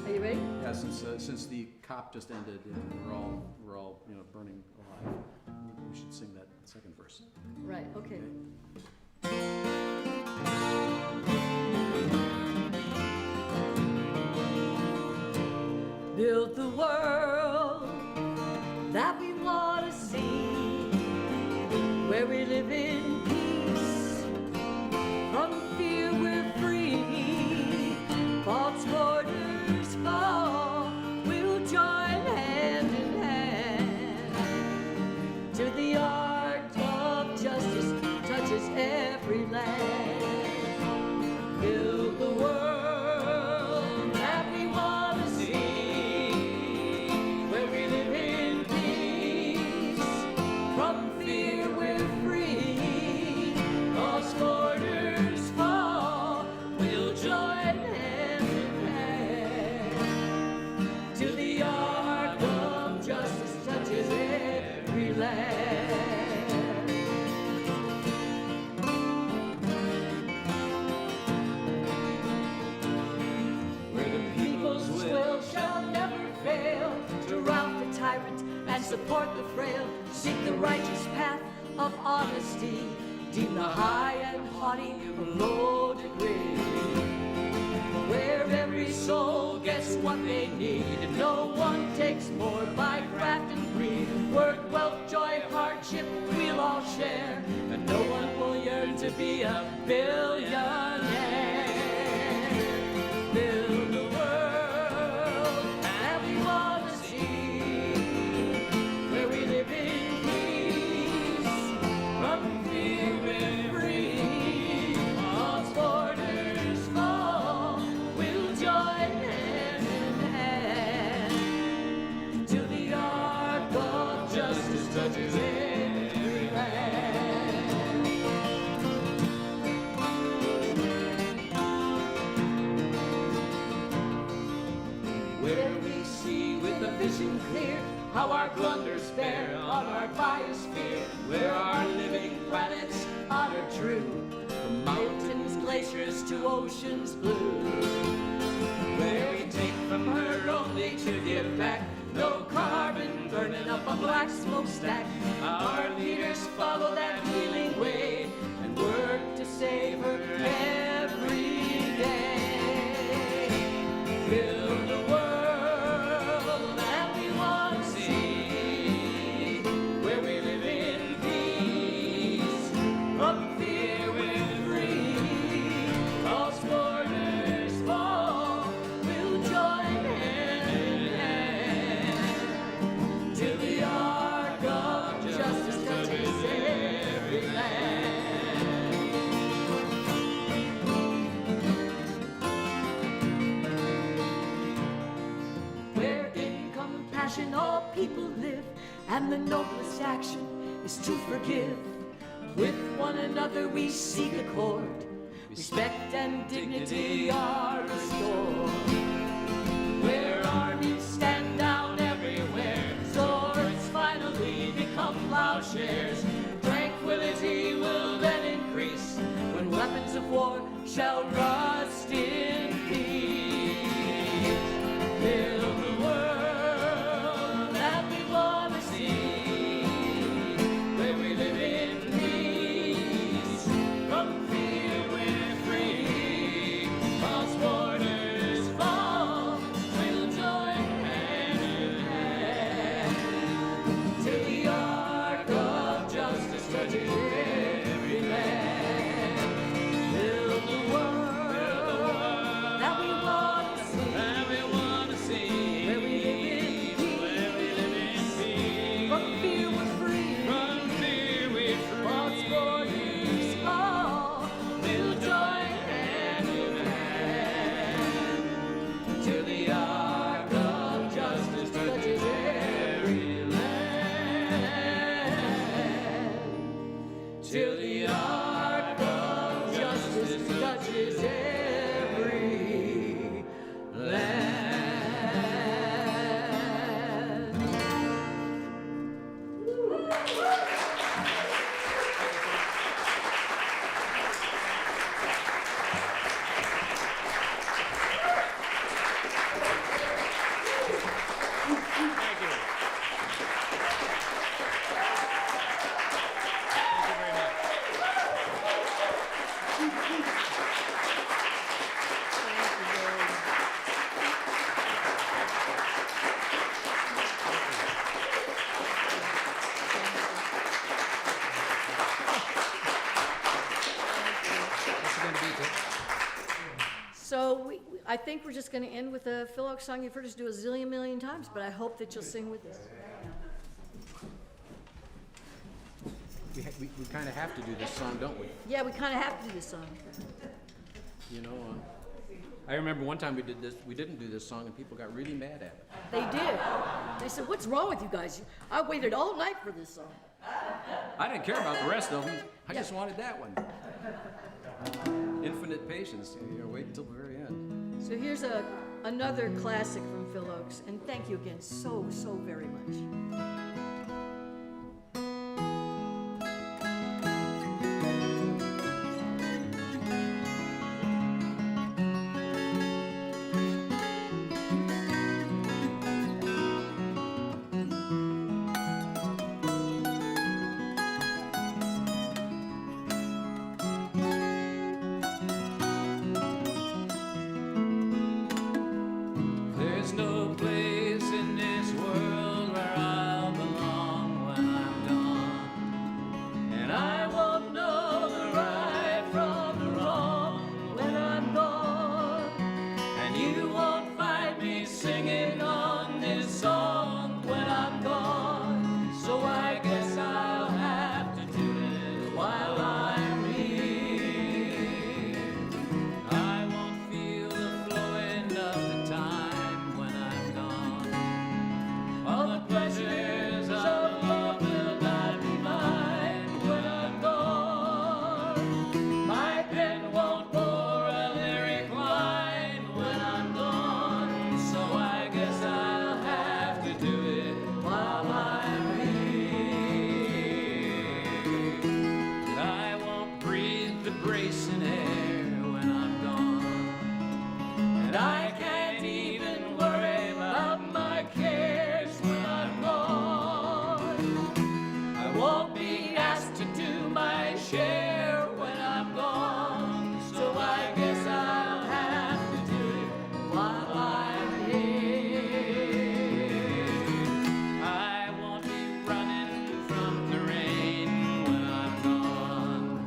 Are you ready? Yeah, since the COP just ended, we're all burning alive. We should sing that second verse. Right, okay. Build the world that we want to see, where we live in peace, from fear we're free. False borders fall, we'll join hand in hand, till the art of justice touches every land. Build the world that we want to see, where we live in peace, from fear we're free. False borders fall, we'll join hand in hand, till the arc of justice touches every land. Where the people's will shall never fail, to rout the tyrant and support the frail, seek the righteous path of honesty, deem the high and haughty of low degree. Where every soul gets what they need, and no one takes more by craft and greed. Work, wealth, joy, hardship, we'll all share, and no one will yearn to be a billionaire. Build the world that we want to see, where we live in peace, from fear we're free. False borders fall, we'll join hand in hand, till the arc of justice touches every land. Where we see with a vision clear how our blunders fare on our biosphere, where our living planets honor true, from mountains, glaciers to oceans blue. Where we take from her only to give back, no carbon burning up a black smokestack. Our leaders follow that healing way and work to save her every day. Build the world that we want to see, where we live in peace, from fear we're free. False borders fall, we'll join hand in hand, till the arc of justice touches every land. Where in compassion all people live, and the noblest action is to forgive. With one another we seek accord, respect and dignity are restored. Where armies stand down everywhere, swords finally become plowshares. Tranquility will then increase, when weapons of war shall rust in peace. Build the world that we want to see, where we live in peace, from fear we're free. False borders fall, we'll join hand in hand, till the arc of justice touches every land. So I think we're just going to end with a Phil Oak song you've heard us do a zillion million times, but I hope that you'll sing with us. We kind of have to do this song, don't we? Yeah, we kind of have to do this song. You know, I remember one time we didn't do this song, and people got really mad at it. They did. They said, "What's wrong with you guys? I waited all night for this song." I didn't care about the rest of them. I just wanted that one. Infinite patience. You know, wait until the very end. So here's another classic from Phil Oakes, and thank you again so very much. There's no place in this world where I'll belong when I'm gone. And I won't know the right from the wrong when I'm gone. And you won't find me singing on this song when I'm gone. So I guess I'll have to do it while I'm here. I won't feel the flowing of the time when I'm gone. All the pleasures of love will not be mine when I'm gone. My pen won't pour a lyric line when I'm gone. So I guess I'll have to do it while I'm here. I won't breathe the bracing air when I'm gone. And I can't even worry about my cares when I'm gone. I won't be asked to do my share when I'm gone. So I guess I'll have to do it while I'm here. I won't be running from the rain when I'm gone.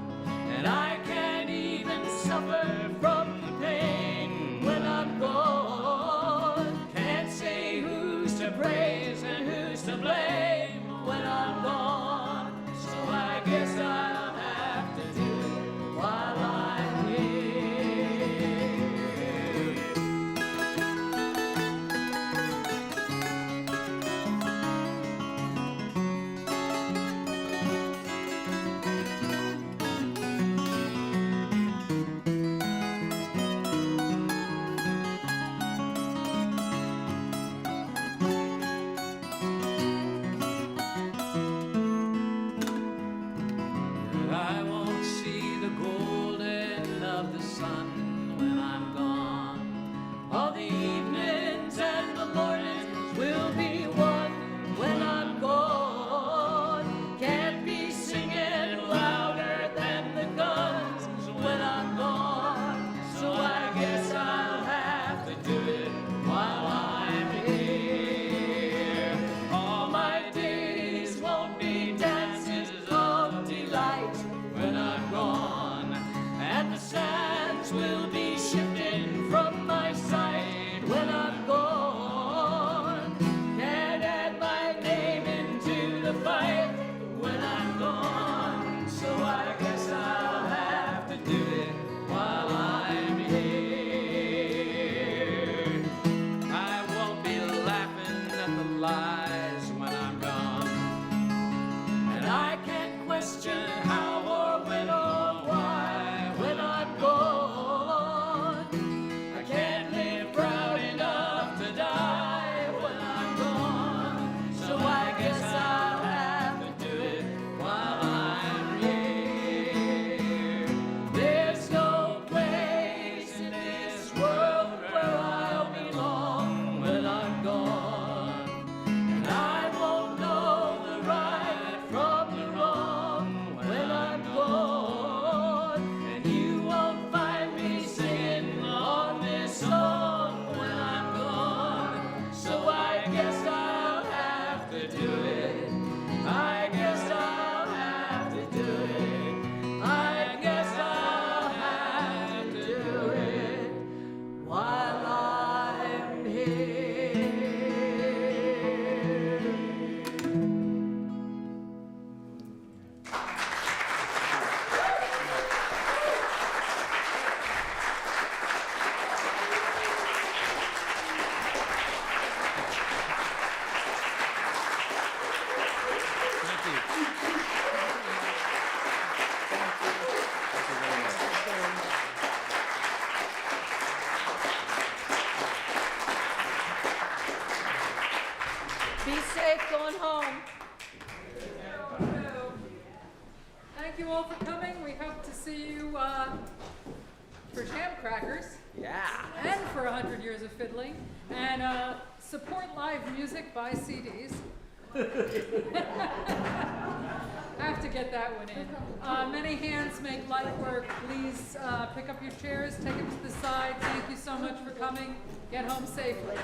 And I can't even suffer from the pain when I'm gone. Can't say who's to praise and who's to blame when I'm gone. So I guess I'll have to do it while I'm here. I won't see the golden of the sun when I'm gone. All the evenings and the mornings will be one when I'm gone. Can't be singing louder than the guns when I'm gone. So I guess I'll have to do it while I'm here. All my days won't be dances of delight when I'm gone, and the sands will be shifting from my sight when I'm gone. Can't add my name into the fight when I'm gone. So I guess I'll have to do it while I'm here. I won't be laughing at the lies when I'm gone. And I can't question how or when or why when I'm gone. going home. Thank you all for coming. We hope to see you for Jam Crackers. Yeah. And for 100 Years of Fiddling. And support live music, buy CDs. I have to get that one in. Many hands make light work. Please pick up your chairs, take them to the side. Thank you so much for coming. Get home safely.